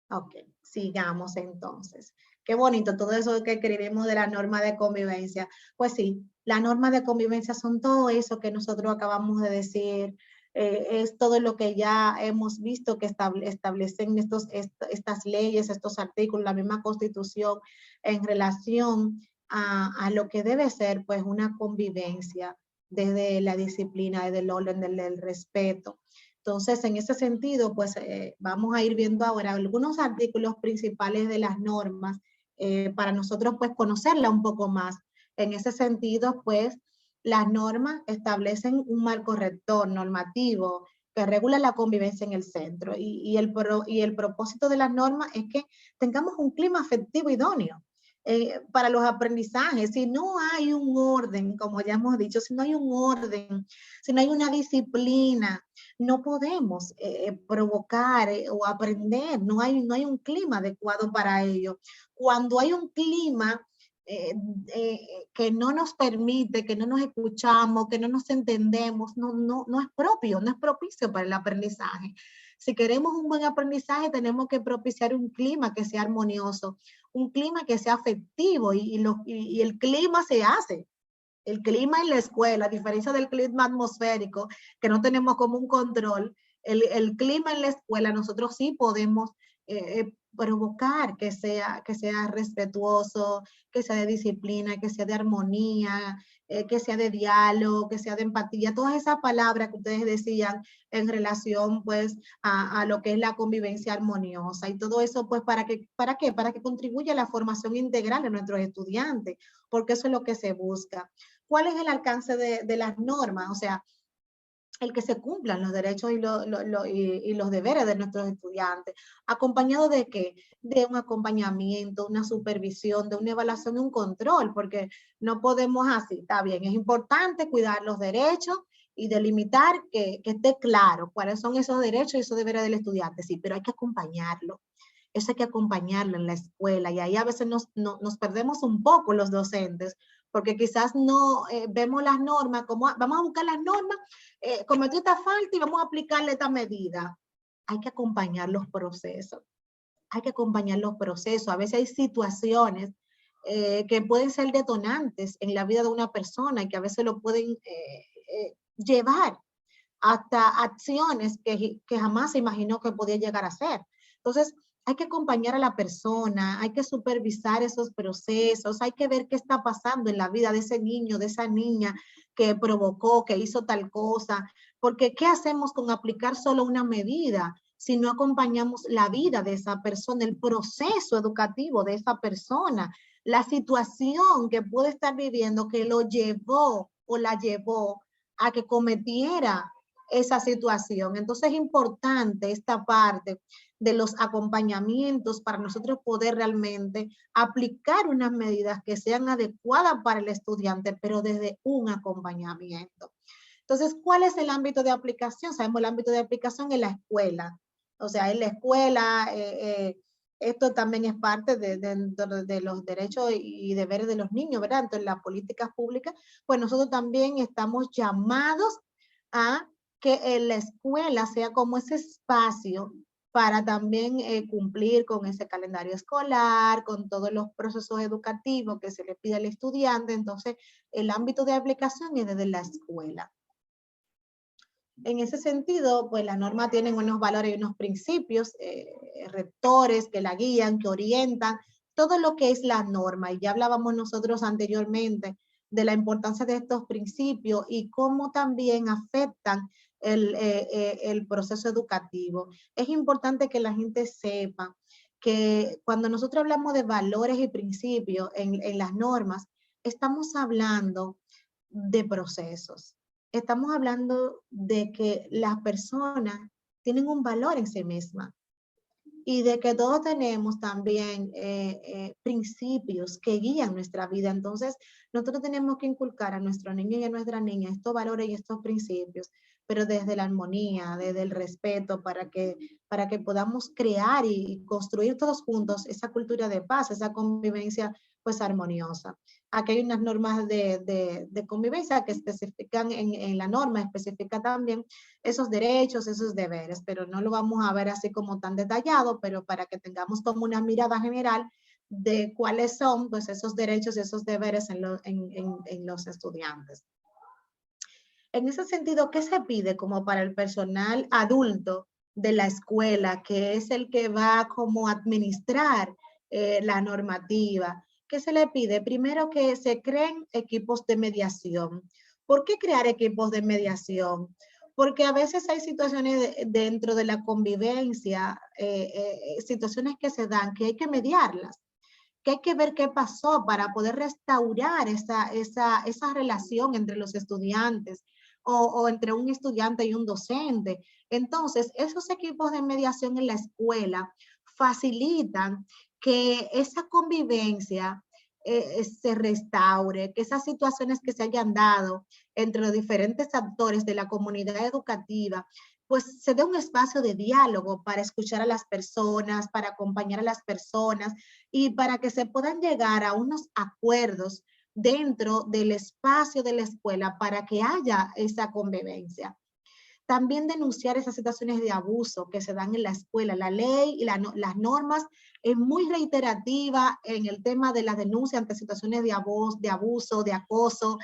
Ok, sigamos entonces. Qué bonito todo eso que escribimos de la norma de convivencia. Pues sí, la norma de convivencia son todo eso que nosotros acabamos de decir, es todo lo que ya hemos visto que establecen estas leyes, estos artículos, la misma Constitución en relación a lo que debe ser pues una convivencia desde la disciplina, desde el orden, desde el respeto. Entonces, en ese sentido, pues vamos a ir viendo ahora algunos artículos principales de las normas para nosotros pues conocerla un poco más. En ese sentido, pues las normas establecen un marco rector normativo que regula la convivencia en el centro y el propósito de las normas es que tengamos un clima afectivo idóneo para los aprendizajes. Si no hay un orden, como ya hemos dicho, si no hay un orden, si no hay una disciplina, no podemos provocar o aprender, no hay un clima adecuado para ello. Cuando hay un clima que no nos permite, que no nos escuchamos, que no nos entendemos, no es propio, no es propicio para el aprendizaje. Si queremos un buen aprendizaje, tenemos que propiciar un clima que sea armonioso, un clima que sea afectivo y el clima se hace. El clima en la escuela, a diferencia del clima atmosférico, que no tenemos como un control, el clima en la escuela nosotros sí podemos provocar que sea respetuoso, que sea de disciplina, que sea de armonía, que sea de diálogo, que sea de empatía, todas esas palabras que ustedes decían en relación pues a lo que es la convivencia armoniosa y todo eso pues ¿para qué? Para que contribuya a la formación integral de nuestros estudiantes, porque eso es lo que se busca. ¿Cuál es el alcance de las normas? O sea, el que se cumplan los derechos y los deberes de nuestros estudiantes, acompañado de qué? De un acompañamiento, una supervisión, de una evaluación y un control, porque no podemos así, está bien, es importante cuidar los derechos y delimitar que esté claro cuáles son esos derechos y esos deberes del estudiante, sí, pero hay que acompañarlo. Eso hay que acompañarlo en la escuela y ahí a veces nos perdemos un poco los docentes porque quizás no vemos las normas, como vamos a buscar las normas, cometió esta falta y vamos a aplicarle esta medida. Hay que acompañar los procesos, hay que acompañar los procesos. A veces hay situaciones que pueden ser detonantes en la vida de una persona y que a veces lo pueden llevar hasta acciones que jamás se imaginó que podía llegar a hacer. Entonces, hay que acompañar a la persona, hay que supervisar esos procesos, hay que ver qué está pasando en la vida de ese niño, de esa niña que provocó, que hizo tal cosa, porque ¿qué hacemos con aplicar solo una medida si no acompañamos la vida de esa persona, el proceso educativo de esa persona, la situación que puede estar viviendo que lo llevó o la llevó a que cometiera esa situación? Entonces es importante esta parte de los acompañamientos para nosotros poder realmente aplicar unas medidas que sean adecuadas para el estudiante, pero desde un acompañamiento. Entonces, ¿cuál es el ámbito de aplicación? Sabemos el ámbito de aplicación en la escuela. O sea, en la escuela, esto también es parte de los derechos y deberes de los niños, ¿verdad? Entonces, en las políticas públicas, pues nosotros también estamos llamados a que la escuela sea como ese espacio para también cumplir con ese calendario escolar, con todos los procesos educativos que se le pide al estudiante. Entonces, el ámbito de aplicación es desde la escuela. En ese sentido, pues la norma tiene unos valores y unos principios rectores que la guían, que orientan, todo lo que es la norma. Y ya hablábamos nosotros anteriormente de la importancia de estos principios y cómo también afectan el proceso educativo. Es importante que la gente sepa que cuando nosotros hablamos de valores y principios en las normas, estamos hablando de procesos. Estamos hablando de que las personas tienen un valor en sí mismas y de que todos tenemos también principios que guían nuestra vida. Entonces, nosotros tenemos que inculcar a nuestros niños y a nuestras niñas estos valores y estos principios, pero desde la armonía, desde el respeto, para que podamos crear y construir todos juntos esa cultura de paz, esa convivencia pues armoniosa. Aquí hay unas normas de convivencia que especifican en la norma, especifica también esos derechos, esos deberes, pero no lo vamos a ver así como tan detallado, pero para que tengamos como una mirada general de cuáles son pues esos derechos y esos deberes en los estudiantes. En ese sentido, ¿qué se pide como para el personal adulto de la escuela, que es el que va como a administrar la normativa? ¿Qué se le pide? Primero, que se creen equipos de mediación. ¿Por qué crear equipos de mediación? Porque a veces hay situaciones dentro de la convivencia, situaciones que se dan que hay que mediarlas, que hay que ver qué pasó para poder restaurar esa relación entre los estudiantes o entre un estudiante y un docente. Entonces, esos equipos de mediación en la escuela facilitan que esa convivencia se restaure, que esas situaciones que se hayan dado entre los diferentes actores de la comunidad educativa, pues se dé un espacio de diálogo para escuchar a las personas, para acompañar a las personas y para que se puedan llegar a unos acuerdos dentro del espacio de la escuela para que haya esa convivencia. También denunciar esas situaciones de abuso que se dan en la escuela. La ley y las normas es muy reiterativa en el tema de la denuncia ante situaciones de abuso, de acoso.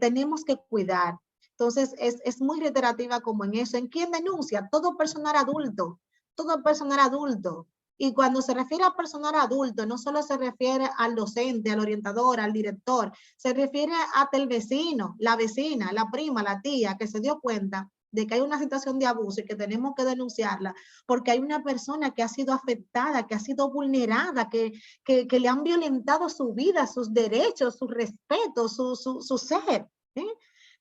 Tenemos que cuidar. Entonces, es muy reiterativa como en eso. ¿En quién denuncia? Todo personal adulto. Todo personal adulto. Y cuando se refiere a personal adulto, no solo se refiere al docente, al orientador, al director, se refiere hasta el vecino, la vecina, la prima, la tía, que se dio cuenta de que hay una situación de abuso y que tenemos que denunciarla porque hay una persona que ha sido afectada, que ha sido vulnerada, que le han violentado su vida, sus derechos, su respeto, su ser. ¿Sí?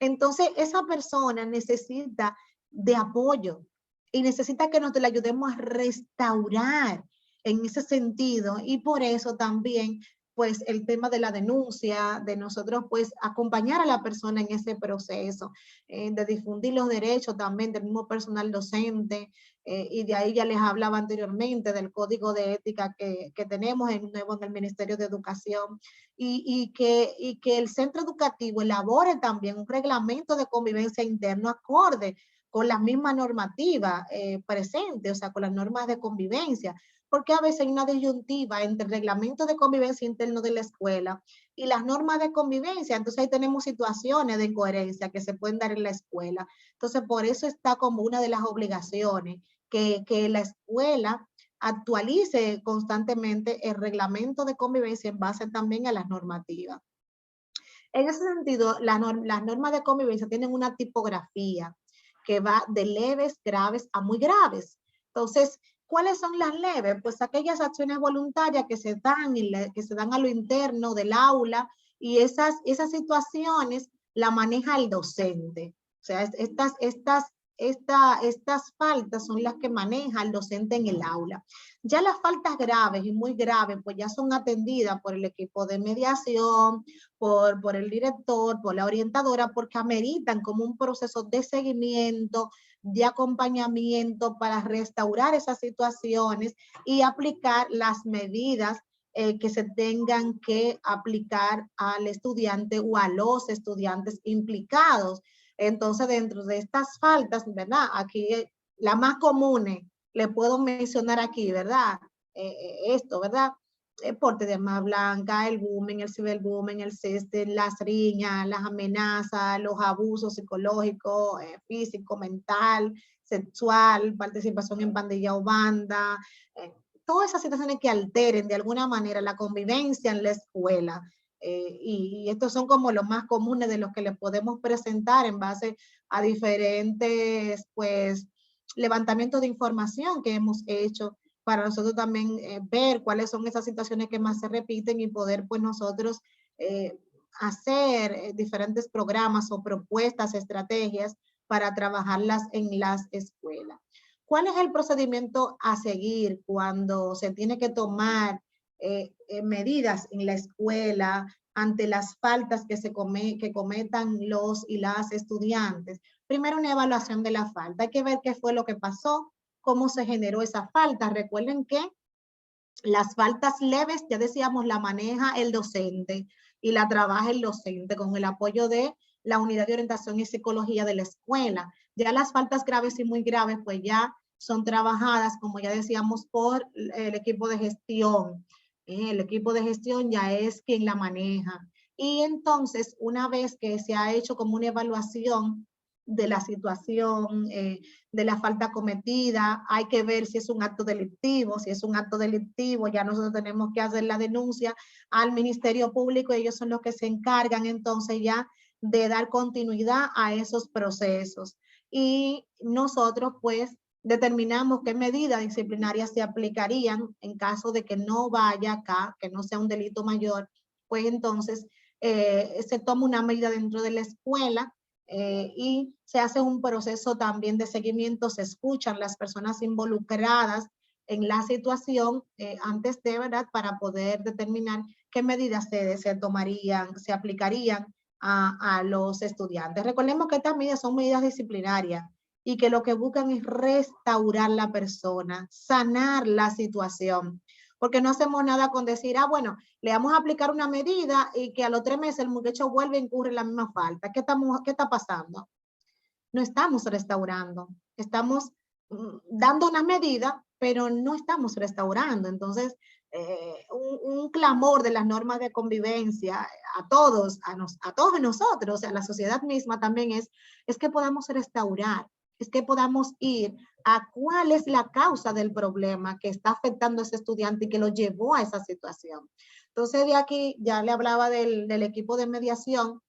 Entonces, esa persona necesita de apoyo y necesita que nosotros le ayudemos a restaurar en ese sentido, y por eso también pues el tema de la denuncia, de nosotros pues acompañar a la persona en ese proceso, de difundir los derechos también del mismo personal docente, y de ahí ya les hablaba anteriormente del código de ética que tenemos nuevo en el Ministerio de Educación, y que el centro educativo elabore también un reglamento de convivencia interno acorde con las mismas normativas presentes, o sea, con las normas de convivencia, porque a veces hay una disyuntiva entre el reglamento de convivencia interno de la escuela y las normas de convivencia. Entonces ahí tenemos situaciones de incoherencia que se pueden dar en la escuela. Entonces por eso está como una de las obligaciones que la escuela actualice constantemente el reglamento de convivencia en base también a las normativas. En ese sentido, las normas de convivencia tienen una tipografía que va de leves, graves a muy graves. Entonces, ¿cuáles son las leves? Pues aquellas acciones voluntarias que se dan a lo interno del aula, y esas situaciones la maneja el docente. O sea, estas faltas son las que maneja el docente en el aula. Ya las faltas graves y muy graves, pues ya son atendidas por el equipo de mediación, por el director, por la orientadora, porque ameritan como un proceso de seguimiento, de acompañamiento para restaurar esas situaciones y aplicar las medidas que se tengan que aplicar al estudiante o a los estudiantes implicados. Entonces, dentro de estas faltas, ¿verdad? Aquí la más común, le puedo mencionar aquí, ¿verdad? Esto, ¿verdad? El porte de arma blanca, el bullying, el ciberbullying, el sexting, las riñas, las amenazas, los abusos psicológicos, físico, mental, sexual, participación en pandilla o banda, todas esas situaciones que alteren de alguna manera la convivencia en la escuela. y estos son como los más comunes de los que les podemos presentar en base a diferentes, pues, levantamientos de información que hemos hecho para nosotros también ver cuáles son esas situaciones que más se repiten y poder, pues, nosotros hacer diferentes programas o propuestas, estrategias para trabajarlas en las escuelas. ¿Cuál es el procedimiento a seguir cuando se tiene que tomar medidas en la escuela ante las faltas que cometan los y las estudiantes? Primero, una evaluación de la falta. Hay que ver qué fue lo que pasó, cómo se generó esa falta. Recuerden que las faltas leves, ya decíamos, la maneja el docente y la trabaja el docente con el apoyo de la unidad de orientación y psicología de la escuela. Ya las faltas graves y muy graves, pues ya son trabajadas, como ya decíamos, por el equipo de gestión. El equipo de gestión ya es quien la maneja. Y entonces, una vez que se ha hecho como una evaluación de la situación, de la falta cometida, hay que ver si es un acto delictivo. Si es un acto delictivo, ya nosotros tenemos que hacer la denuncia al Ministerio Público, ellos son los que se encargan entonces ya de dar continuidad a esos procesos. Y nosotros pues determinamos qué medidas disciplinarias se aplicarían en caso de que no vaya acá, que no sea un delito mayor, pues entonces se toma una medida dentro de la escuela y se hace un proceso también de seguimiento, se escuchan las personas involucradas en la situación antes de, ¿verdad?, para poder determinar qué medidas se tomarían, se aplicarían a los estudiantes. Recordemos que estas medidas son medidas disciplinarias y que lo que buscan es restaurar la persona, sanar la situación. Porque no hacemos nada con decir, ah, bueno, le vamos a aplicar una medida y que a los 3 meses el muchacho vuelve e incurre en la misma falta. ¿Qué está pasando? No estamos restaurando, estamos dando una medida, pero no estamos restaurando. Entonces, un clamor de las normas de convivencia a todos nosotros, a la sociedad misma también es que podamos restaurar, es que podamos ir a cuál es la causa del problema que está afectando a ese estudiante y que lo llevó a esa situación. Entonces, de aquí ya le hablaba del equipo de mediación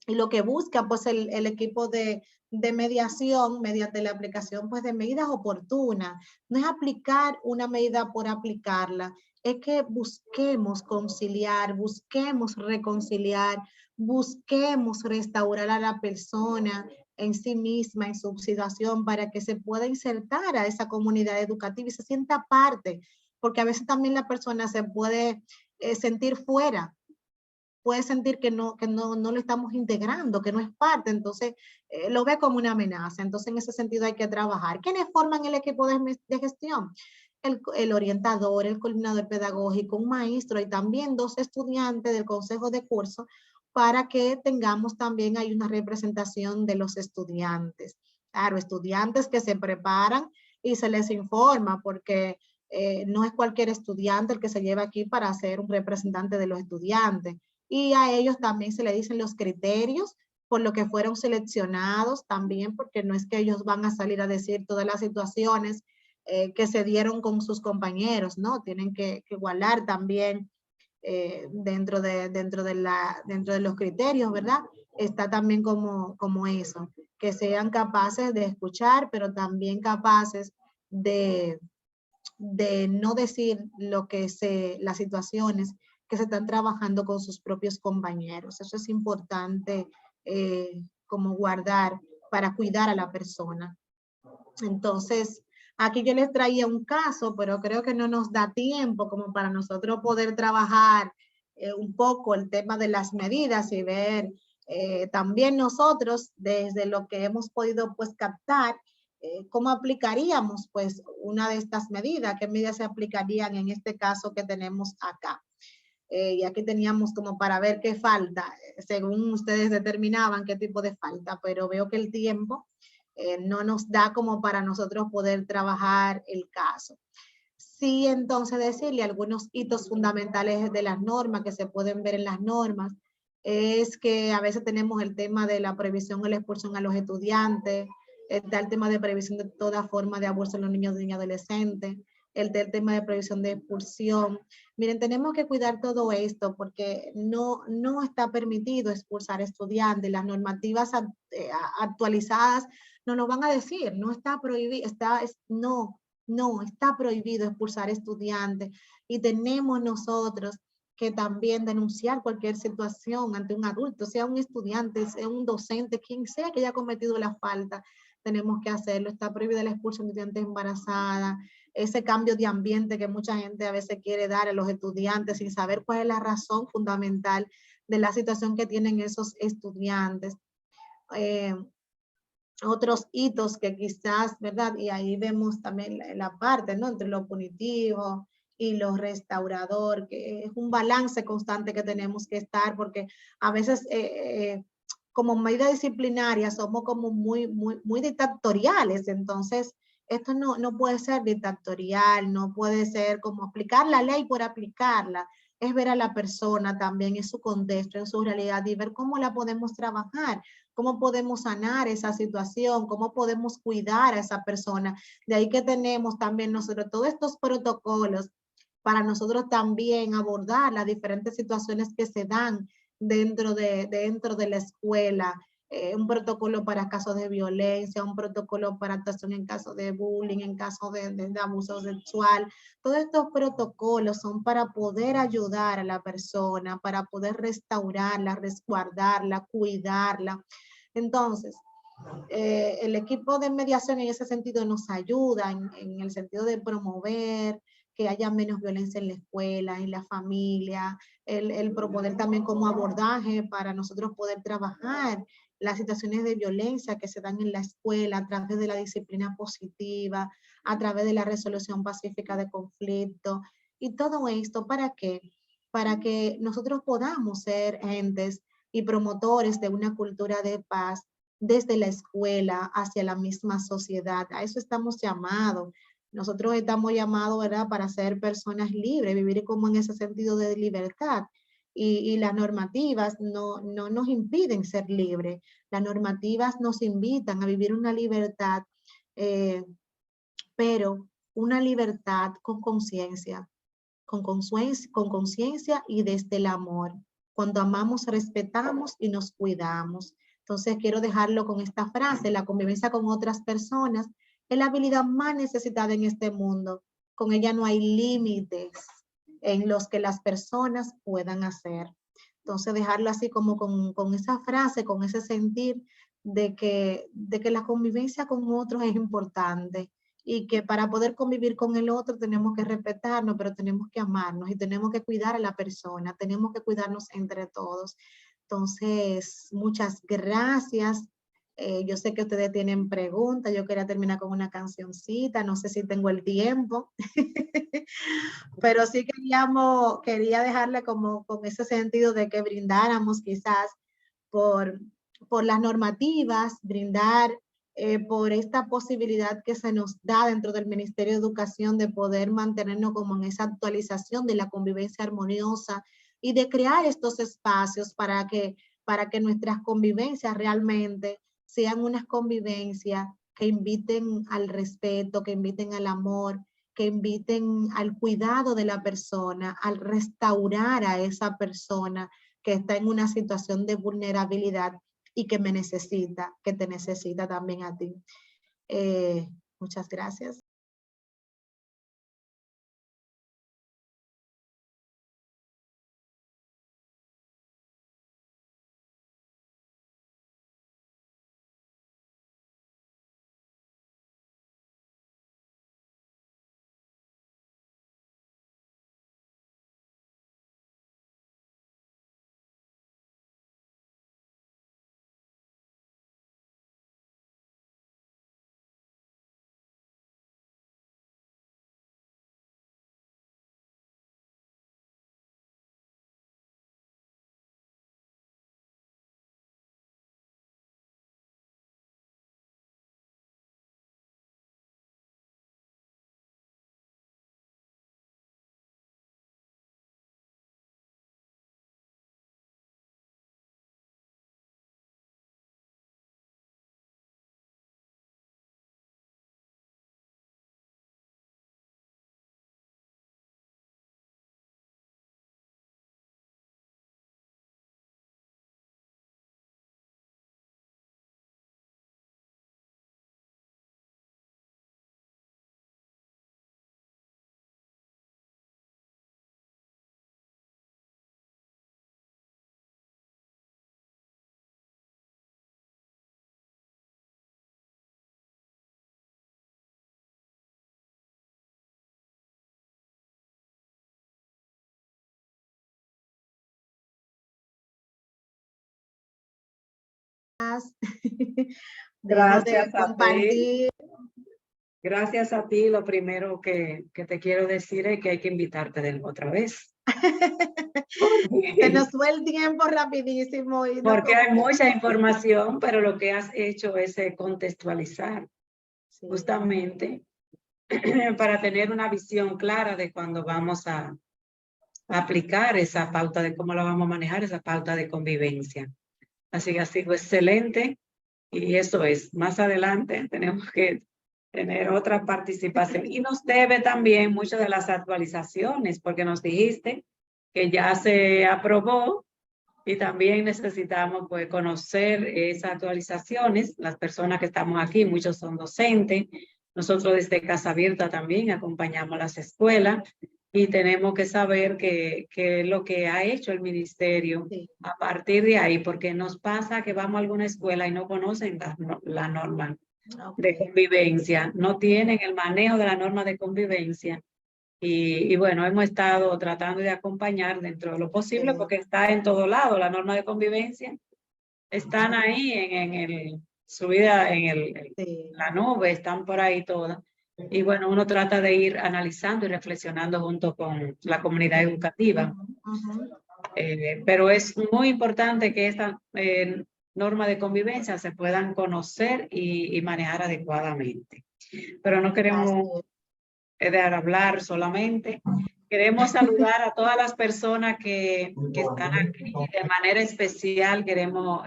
y lo que busca pues el equipo de mediación mediante la aplicación pues de medidas oportunas. No es aplicar una medida por aplicarla, es que busquemos conciliar, busquemos reconciliar, busquemos restaurar a la persona en sí misma, en su situación, para que se pueda insertar a esa comunidad educativa y se sienta parte, porque a veces también la persona se puede sentir fuera, puede sentir que no lo estamos integrando, que no es parte, entonces lo ve como una amenaza. Entonces, en ese sentido hay que trabajar. ¿Quiénes forman el equipo de gestión? El orientador, el coordinador pedagógico, un maestro y también 2 estudiantes del consejo de curso para que tengamos también ahí una representación de los estudiantes. Claro, estudiantes que se preparan y se les informa porque no es cualquier estudiante el que se lleva aquí para ser un representante de los estudiantes. Y a ellos también se le dicen los criterios por lo que fueron seleccionados también, porque no es que ellos van a salir a decir todas las situaciones que se dieron con sus compañeros, ¿no? Tienen que igualar también dentro de los criterios, ¿verdad? Está también como eso, que sean capaces de escuchar, pero también capaces de no decir las situaciones que se están trabajando con sus propios compañeros. Eso es importante como guardar para cuidar a la persona. Entonces, aquí yo les traía un caso, pero creo que no nos da tiempo como para nosotros poder trabajar un poco el tema de las medidas y ver también nosotros desde lo que hemos podido pues captar, cómo aplicaríamos pues una de estas medidas, qué medidas se aplicarían en este caso que tenemos acá. Y aquí teníamos como para ver qué falta, según ustedes determinaban qué tipo de falta, pero veo que el tiempo no nos da como para nosotros poder trabajar el caso. Sí, entonces decirle algunos hitos fundamentales de las normas que se pueden ver en las normas, es que a veces tenemos el tema de la prohibición o la expulsión a los estudiantes, está el tema de prohibición de toda forma de abuso a los niños y niñas adolescentes, el tema de prohibición de expulsión. Miren, tenemos que cuidar todo esto porque no está permitido expulsar estudiantes. Las normativas actualizadas no nos van a decir, no está prohibido, no está prohibido expulsar estudiantes, y tenemos nosotros que también denunciar cualquier situación ante un adulto, sea un estudiante, sea un docente, quien sea que haya cometido la falta, tenemos que hacerlo. Está prohibida la expulsión de estudiantes embarazadas, ese cambio de ambiente que mucha gente a veces quiere dar a los estudiantes sin saber cuál es la razón fundamental de la situación que tienen esos estudiantes. Otros hitos que quizás, ¿verdad? Y ahí vemos también la parte, ¿no? Entre lo punitivo y lo restaurador, que es un balance constante que tenemos que estar, porque a veces como medida disciplinaria somos como muy dictatoriales, entonces esto no puede ser dictatorial, no puede ser como aplicar la ley por aplicarla, es ver a la persona también en su contexto, en su realidad y ver cómo la podemos trabajar, cómo podemos sanar esa situación, cómo podemos cuidar a esa persona. De ahí que tenemos también nosotros todos estos protocolos para nosotros también abordar las diferentes situaciones que se dan dentro de la escuela. Un protocolo para casos de violencia, un protocolo para actuación en caso de bullying, en caso de abuso sexual. Todos estos protocolos son para poder ayudar a la persona, para poder restaurarla, resguardarla, cuidarla. Entonces, el equipo de mediación en ese sentido nos ayuda en el sentido de promover que haya menos violencia en la escuela, en la familia, el proponer también como abordaje para nosotros poder trabajar las situaciones de violencia que se dan en la escuela a través de la disciplina positiva, a través de la resolución pacífica de conflictos. Y todo esto, ¿para qué? Para que nosotros podamos ser entes y promotores de una cultura de paz desde la escuela hacia la misma sociedad. A eso estamos llamados. Nosotros estamos llamados, ¿verdad?, para ser personas libres, vivir como en ese sentido de libertad. Y las normativas no nos impiden ser libres. Las normativas nos invitan a vivir una libertad, pero una libertad con conciencia, con conciencia y desde el amor. Cuando amamos, respetamos y nos cuidamos. Entonces quiero dejarlo con esta frase: la convivencia con otras personas es la habilidad más necesitada en este mundo. Con ella no hay límites en los que las personas puedan hacer. Entonces dejarlo así como con esa frase, con ese sentir de que la convivencia con otros es importante y que para poder convivir con el otro tenemos que respetarnos, pero tenemos que amarnos y tenemos que cuidar a la persona, tenemos que cuidarnos entre todos. Entonces, muchas gracias. Yo sé que ustedes tienen preguntas, yo quería terminar con una cancioncita, no sé si tengo el tiempo, pero sí quería dejarle como con ese sentido de que brindáramos quizás por, por las normativas, brindar por esta posibilidad que se nos da dentro del Ministerio de Educación de poder mantenernos como en esa actualización de la convivencia armoniosa y de crear estos espacios para que nuestras convivencias realmente sean unas convivencias que inviten al respeto, que inviten al amor, que inviten al cuidado de la persona, al restaurar a esa persona que está en una situación de vulnerabilidad y que me necesita, que te necesita también a ti. Muchas gracias. Deja de Gracias a ti. compartir. Gracias a ti. Lo primero que te quiero decir es que hay que invitarte otra vez. Se nos fue el tiempo rapidísimo. Y no Porque hay como- mucha información, pero lo que has hecho es contextualizar Sí. justamente para tener una visión clara de cuando vamos a aplicar esa pauta, de cómo la vamos a manejar, esa pauta de convivencia. Así que ha sido excelente y eso es, más adelante tenemos que tener otra participación y nos debe también muchas de las actualizaciones porque nos dijiste que ya se aprobó y también necesitamos pues conocer esas actualizaciones. Las personas que estamos aquí, muchos son docentes. Nosotros desde Casa Abierta también acompañamos a las escuelas y tenemos que saber qué es lo que ha hecho el ministerio Sí. a partir de ahí, porque nos pasa que vamos a alguna escuela y no conocen la norma de Ok. convivencia, no tienen el manejo de la norma de convivencia. Y bueno, hemos estado tratando de acompañar dentro de lo posible porque está en todo lado, la norma de convivencia. Están ahí subida en Sí. la nube, están por ahí todas. Y bueno, uno trata de ir analizando y reflexionando junto con la comunidad educativa. Ujú. Pero es muy importante que esta norma de convivencia se puedan conocer y manejar adecuadamente. Pero no queremos Así dejar hablar solamente. Queremos saludar a todas las personas que están aquí. De manera especial queremos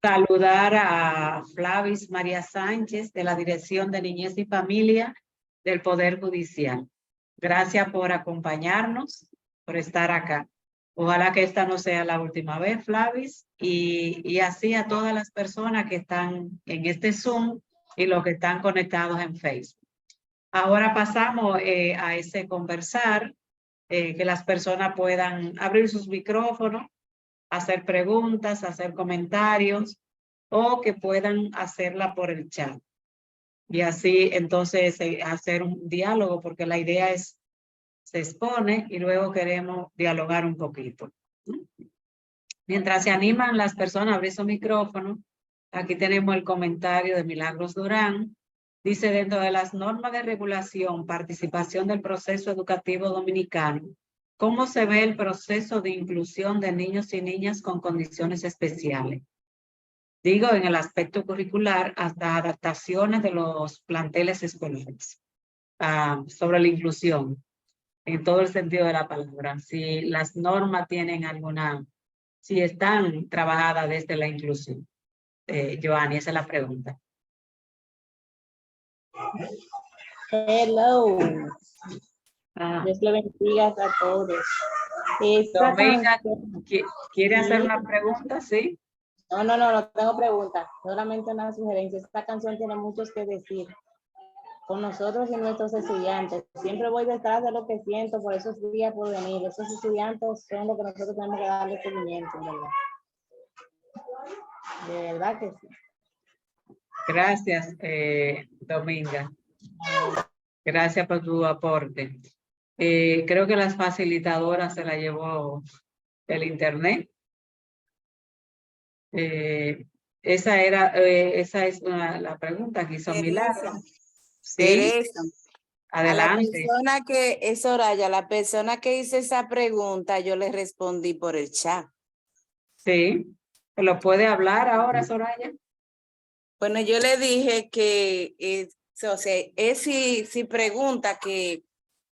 saludar a Flavis María Sánchez de la Dirección de Niñez y Familia del Poder Judicial. Gracias por acompañarnos, por estar acá. Ojalá que esta no sea la última vez, Flavis, y así a todas las personas que están en este Zoom y los que están conectados en Facebook. Ahora pasamos a ese conversar, que las personas puedan abrir sus micrófonos, hacer preguntas, hacer comentarios o que puedan hacerla por el chat. Y así entonces hacer un diálogo, porque la idea es, se expone y luego queremos dialogar un poquito. Mientras se animan las personas a abrir su micrófono, aquí tenemos el comentario de Milagros Durán. Dice, dentro de las normas de regulación, participación del proceso educativo dominicano, ¿cómo se ve el proceso de inclusión de niños y niñas con condiciones especiales? Digo, en el aspecto curricular, hasta adaptaciones de los planteles escolares, sobre la inclusión, en todo el sentido de la palabra. Si las normas tienen si están trabajadas desde la inclusión. Joanny, esa es la pregunta. Hello, Ah, Dios le bendiga a todos. Dominga, ¿quiere hacer Sí. una pregunta? Sí. No tengo preguntas, solamente una sugerencia. Esta canción tiene muchos que decir con nosotros y nuestros estudiantes. Siempre voy detrás de lo que siento por esos días por venir. Esos estudiantes son los que nosotros tenemos que darle seguimiento, ¿verdad? De verdad que sí. Gracias, Dominga. Gracias por tu aporte. Creo que las facilitadoras se la llevó el internet. Esa es la pregunta que hizo Milagro. Sí, Teresa, a la adelante. persona que es Soraya, la persona que hizo esa pregunta, yo le respondí por el chat. Sí, ¿lo puede hablar ahora, Soraya? Bueno, yo le dije que, o sea, si pregunta que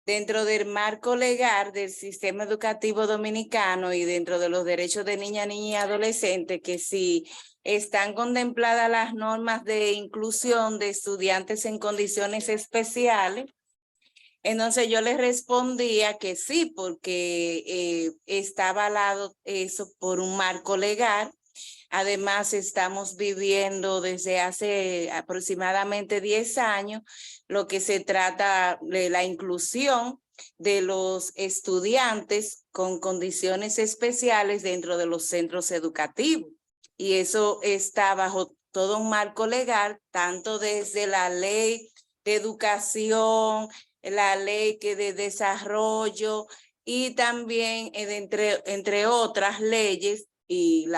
dentro del marco legal del sistema educativo dominicano y dentro de los derechos de niña y adolescente, que si están contempladas las normas de inclusión de estudiantes en condiciones especiales. Entonces yo le respondía que sí, porque está avalado eso por un marco legal. Además, estamos viviendo desde hace aproximadamente 10 años lo que se trata de la inclusión de los estudiantes con condiciones especiales dentro de los centros educativos. Y eso está bajo todo un marco legal, tanto desde la ley de educación, la ley de desarrollo y también entre otras leyes y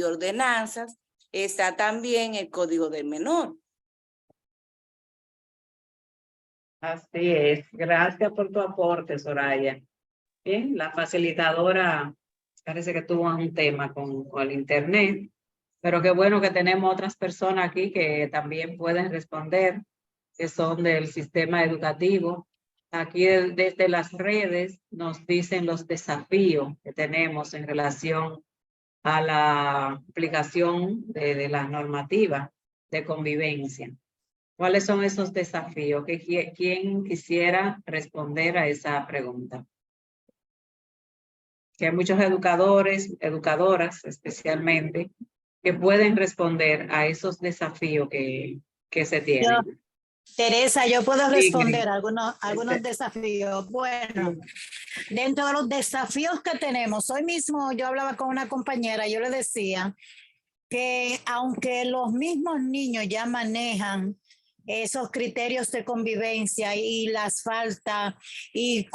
ordenanzas, está también el Código del Menor. Así es. Gracias por tu aporte, Soraya. Bien, la facilitadora parece que tuvo un tema con el internet, pero qué bueno que tenemos otras personas aquí que también pueden responder, que son del sistema educativo. Aquí desde las redes nos dicen los desafíos que tenemos en relación a la aplicación de la normativa de convivencia. ¿Cuáles son esos desafíos? ¿Quién quisiera responder a esa pregunta? Que hay muchos educadores, educadoras especialmente, que pueden responder a esos desafíos que se tienen. Teresa, yo puedo responder algunos Este- desafíos. Bueno, dentro de los desafíos que tenemos, hoy mismo yo hablaba con una compañera, yo le decía que aunque los mismos niños ya manejan esos criterios de convivencia y las faltas y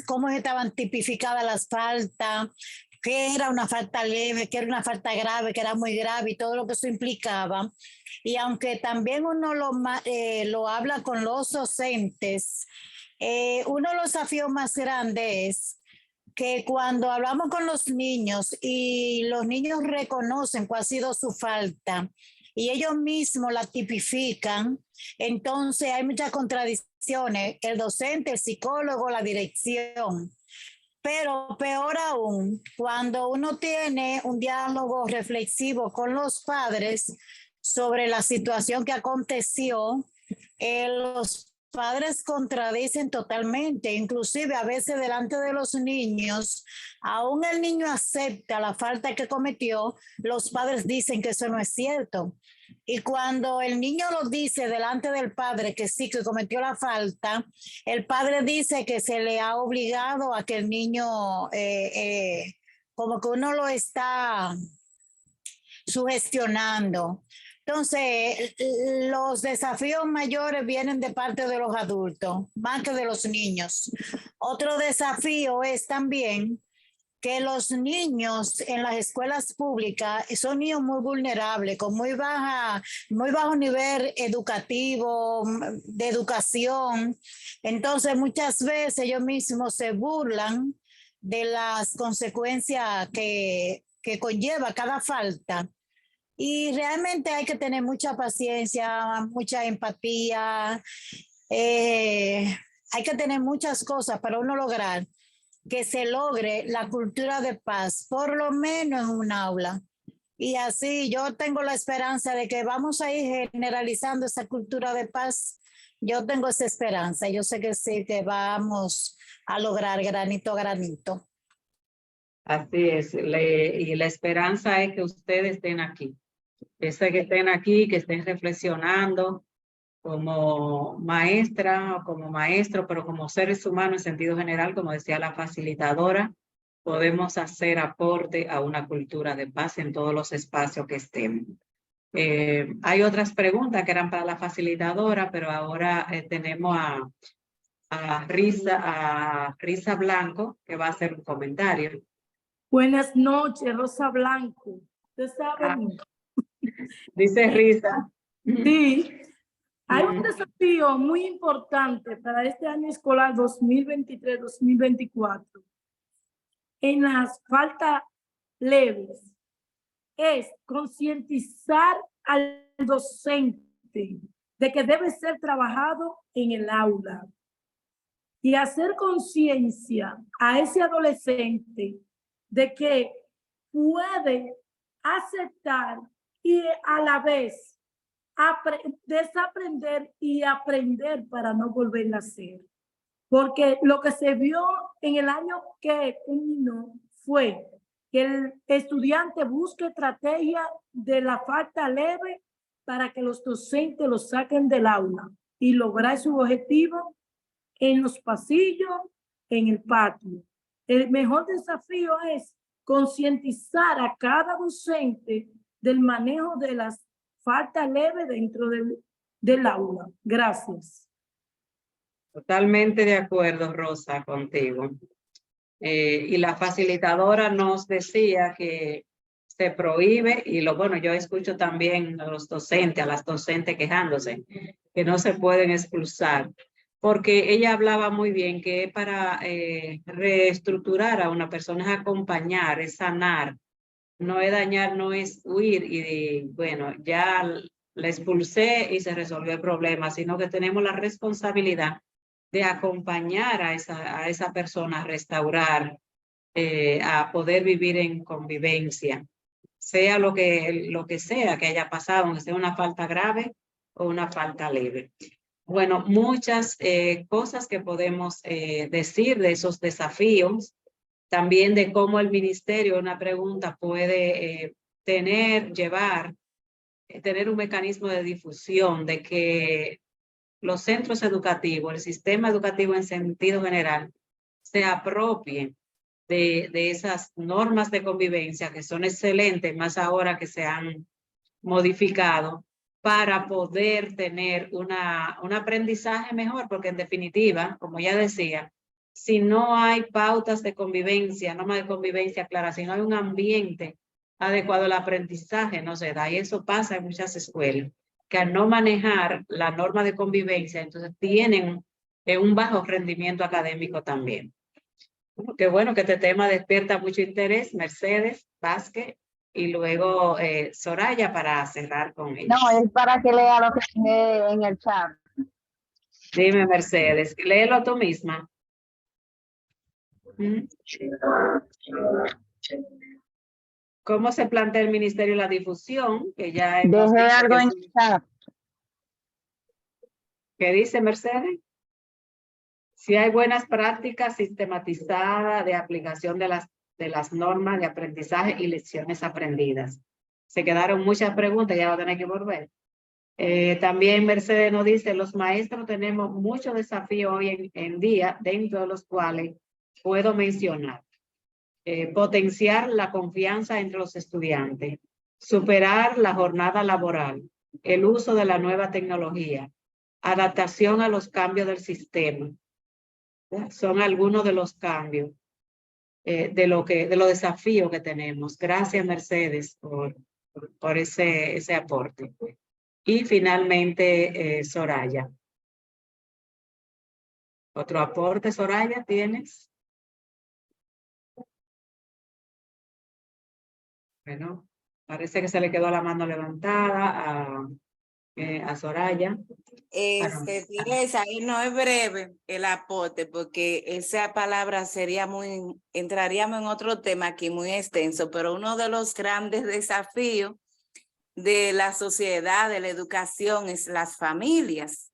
cómo estaban tipificadas las faltas, qué era una falta leve, qué era una falta grave, que era muy grave y todo lo que eso implicaba. Y aunque también uno lo habla con los docentes, uno de los desafíos más grandes es que cuando hablamos con los niños y los niños reconocen cuál ha sido su falta y ellos mismos la tipifican, entonces hay muchas contradicciones, el docente, el psicólogo, la dirección. Pero peor aún, cuando uno tiene un diálogo reflexivo con los padres sobre la situación que aconteció, los padres contradicen totalmente, inclusive a veces delante de los niños, aún el niño acepta la falta que cometió, los padres dicen que eso no es cierto. Y cuando el niño lo dice delante del padre que sí, que cometió la falta, el padre dice que se le ha obligado a que el niño, como que uno lo está sugestionando. Entonces, los desafíos mayores vienen de parte de los adultos, más que de los niños. Otro desafío es también que los niños en las escuelas públicas son niños muy vulnerables, con muy bajo nivel educativo, de educación. Entonces, muchas veces ellos mismos se burlan de las consecuencias que conlleva cada falta. Y realmente hay que tener mucha paciencia, mucha empatía. Hay que tener muchas cosas para uno lograr que se logre la cultura de paz, por lo menos en un aula. Y así yo tengo la esperanza de que vamos a ir generalizando esa cultura de paz. Yo tengo esa esperanza. Yo sé que sí, que vamos a lograr granito a granito. Así es. Y la esperanza es que ustedes estén aquí. Que estén aquí, que estén reflexionando como maestra o como maestro, pero como seres humanos en sentido general, como decía la facilitadora, podemos hacer aporte a una cultura de paz en todos los espacios que estemos. Hay otras preguntas que eran para la facilitadora, pero ahora tenemos a Risa Blanco, que va a hacer un comentario. Buenas noches, Rosa Blanco. Ustedes saben. Dice Risa. Sí, hay un desafío muy importante para este año escolar 2023-2024 en las faltas leves. Es concientizar al docente de que debe ser trabajado en el aula y hacer conciencia a ese adolescente de que puede aceptar y a la vez desaprender y aprender para no volver a hacer. Porque lo que se vio en el año que terminó fue que el estudiante busque estrategia de la falta leve para que los docentes lo saquen del aula y lograr su objetivo en los pasillos, en el patio. El mejor desafío es concientizar a cada docente del manejo de las faltas leves dentro del aula. Gracias. Totalmente de acuerdo, Rosa, contigo. Y la facilitadora nos decía que se prohíbe, y bueno, yo escucho también a los docentes, a las docentes quejándose que no se pueden expulsar, porque ella hablaba muy bien que para reestructurar a una persona es acompañar, es sanar, no es dañar, no es huir y bueno, ya la expulsé y se resolvió el problema, sino que tenemos la responsabilidad de acompañar a esa persona a restaurar, a poder vivir en convivencia, sea lo que sea que haya pasado, aunque sea una falta grave o una falta leve. Bueno, muchas cosas que podemos decir de esos desafíos, también de cómo el ministerio, una pregunta, puede tener un mecanismo de difusión de que los centros educativos, el sistema educativo en sentido general, se apropien de esas normas de convivencia que son excelentes, más ahora que se han modificado, para poder tener un aprendizaje mejor, porque en definitiva, como ya decía, si no hay pautas de convivencia, normas de convivencia claras, si no hay un ambiente adecuado al aprendizaje, no se da. Y eso pasa en muchas escuelas, que al no manejar la norma de convivencia, entonces tienen un bajo rendimiento académico también. Qué bueno que este tema despierta mucho interés, Mercedes Vázquez, y luego Soraya para cerrar con ella. No, es para que lea lo que tiene en el chat. Dime, Mercedes, léelo tú misma. ¿Cómo se plantea el ministerio la difusión? Que ya hemos Dejé dicho algo que en sí. el chat. ¿Qué dice Mercedes? Si hay buenas prácticas sistematizadas de aplicación de las normas de aprendizaje y lecciones aprendidas. Se quedaron muchas preguntas, ya voy a tener que volver. También Mercedes nos dice, los maestros tenemos muchos desafíos hoy en día, dentro de los cuales puedo mencionar. Potenciar la confianza entre los estudiantes, superar la jornada laboral, el uso de la nueva tecnología, adaptación a los cambios del sistema. Son algunos de los cambios, de los desafíos que tenemos. Gracias, Mercedes, por ese aporte. Y finalmente, Soraya. ¿Otro aporte, Soraya, tienes? Bueno, parece que se le quedó la mano levantada a Soraya. Teresa, ahí no es breve el aporte, porque esa palabra sería entraríamos en otro tema aquí muy extenso, pero uno de los grandes desafíos de la sociedad, de la educación, es las familias.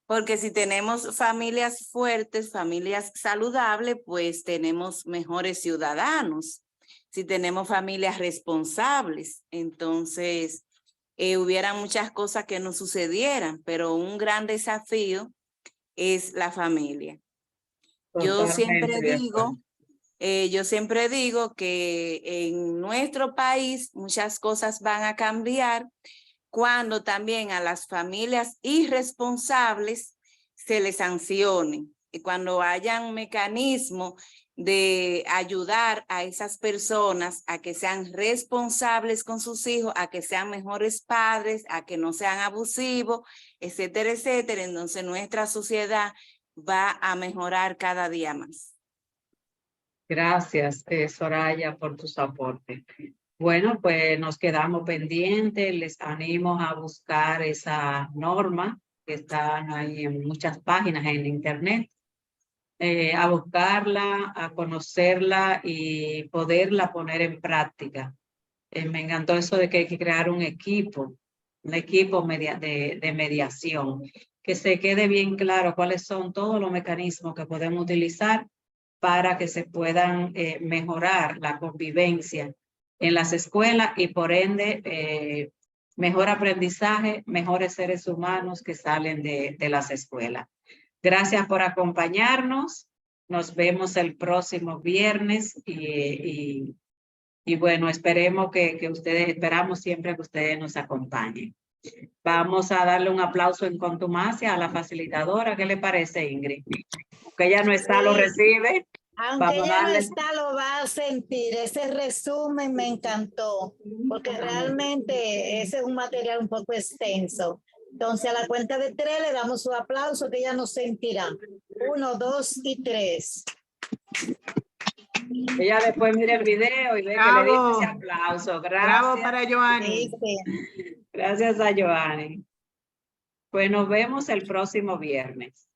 Porque si tenemos familias fuertes, familias saludables, pues tenemos mejores ciudadanos. Si tenemos familias responsables, entonces hubiera muchas cosas que no sucedieran, pero un gran desafío es la familia. Yo siempre digo que en nuestro país muchas cosas van a cambiar cuando también a las familias irresponsables se les sancione, y cuando haya un mecanismo de ayudar a esas personas a que sean responsables con sus hijos, a que sean mejores padres, a que no sean abusivos, etcétera, etcétera. Entonces nuestra sociedad va a mejorar cada día más. Gracias, Soraya, por tus aportes. Bueno, pues nos quedamos pendientes, les animo a buscar esa norma que están ahí en muchas páginas en internet, a buscarla, a conocerla y poderla poner en práctica. Me encantó eso de que hay que crear un equipo de mediación, que se quede bien claro cuáles son todos los mecanismos que podemos utilizar para que se puedan mejorar la convivencia en las escuelas y por ende mejor aprendizaje, mejores seres humanos que salen de las escuelas. Gracias por acompañarnos. Nos vemos el próximo viernes y bueno, esperamos siempre que ustedes nos acompañen. Vamos a darle un aplauso en contumacia a la facilitadora. ¿Qué le parece, Ingrid? Que ella no está, lo recibe. Aunque Vamos a ella no darle- está, lo va a sentir. Ese resumen me encantó, porque realmente ese es un material un poco extenso. Entonces, a la cuenta de 3 le damos su aplauso, que ella nos sentirá. 1, 2 y 3. Ella después mira el video y ve que le dimos ese aplauso. Bravo Gracias. para Joanny. Gracias a Joanny. Pues nos vemos el próximo viernes.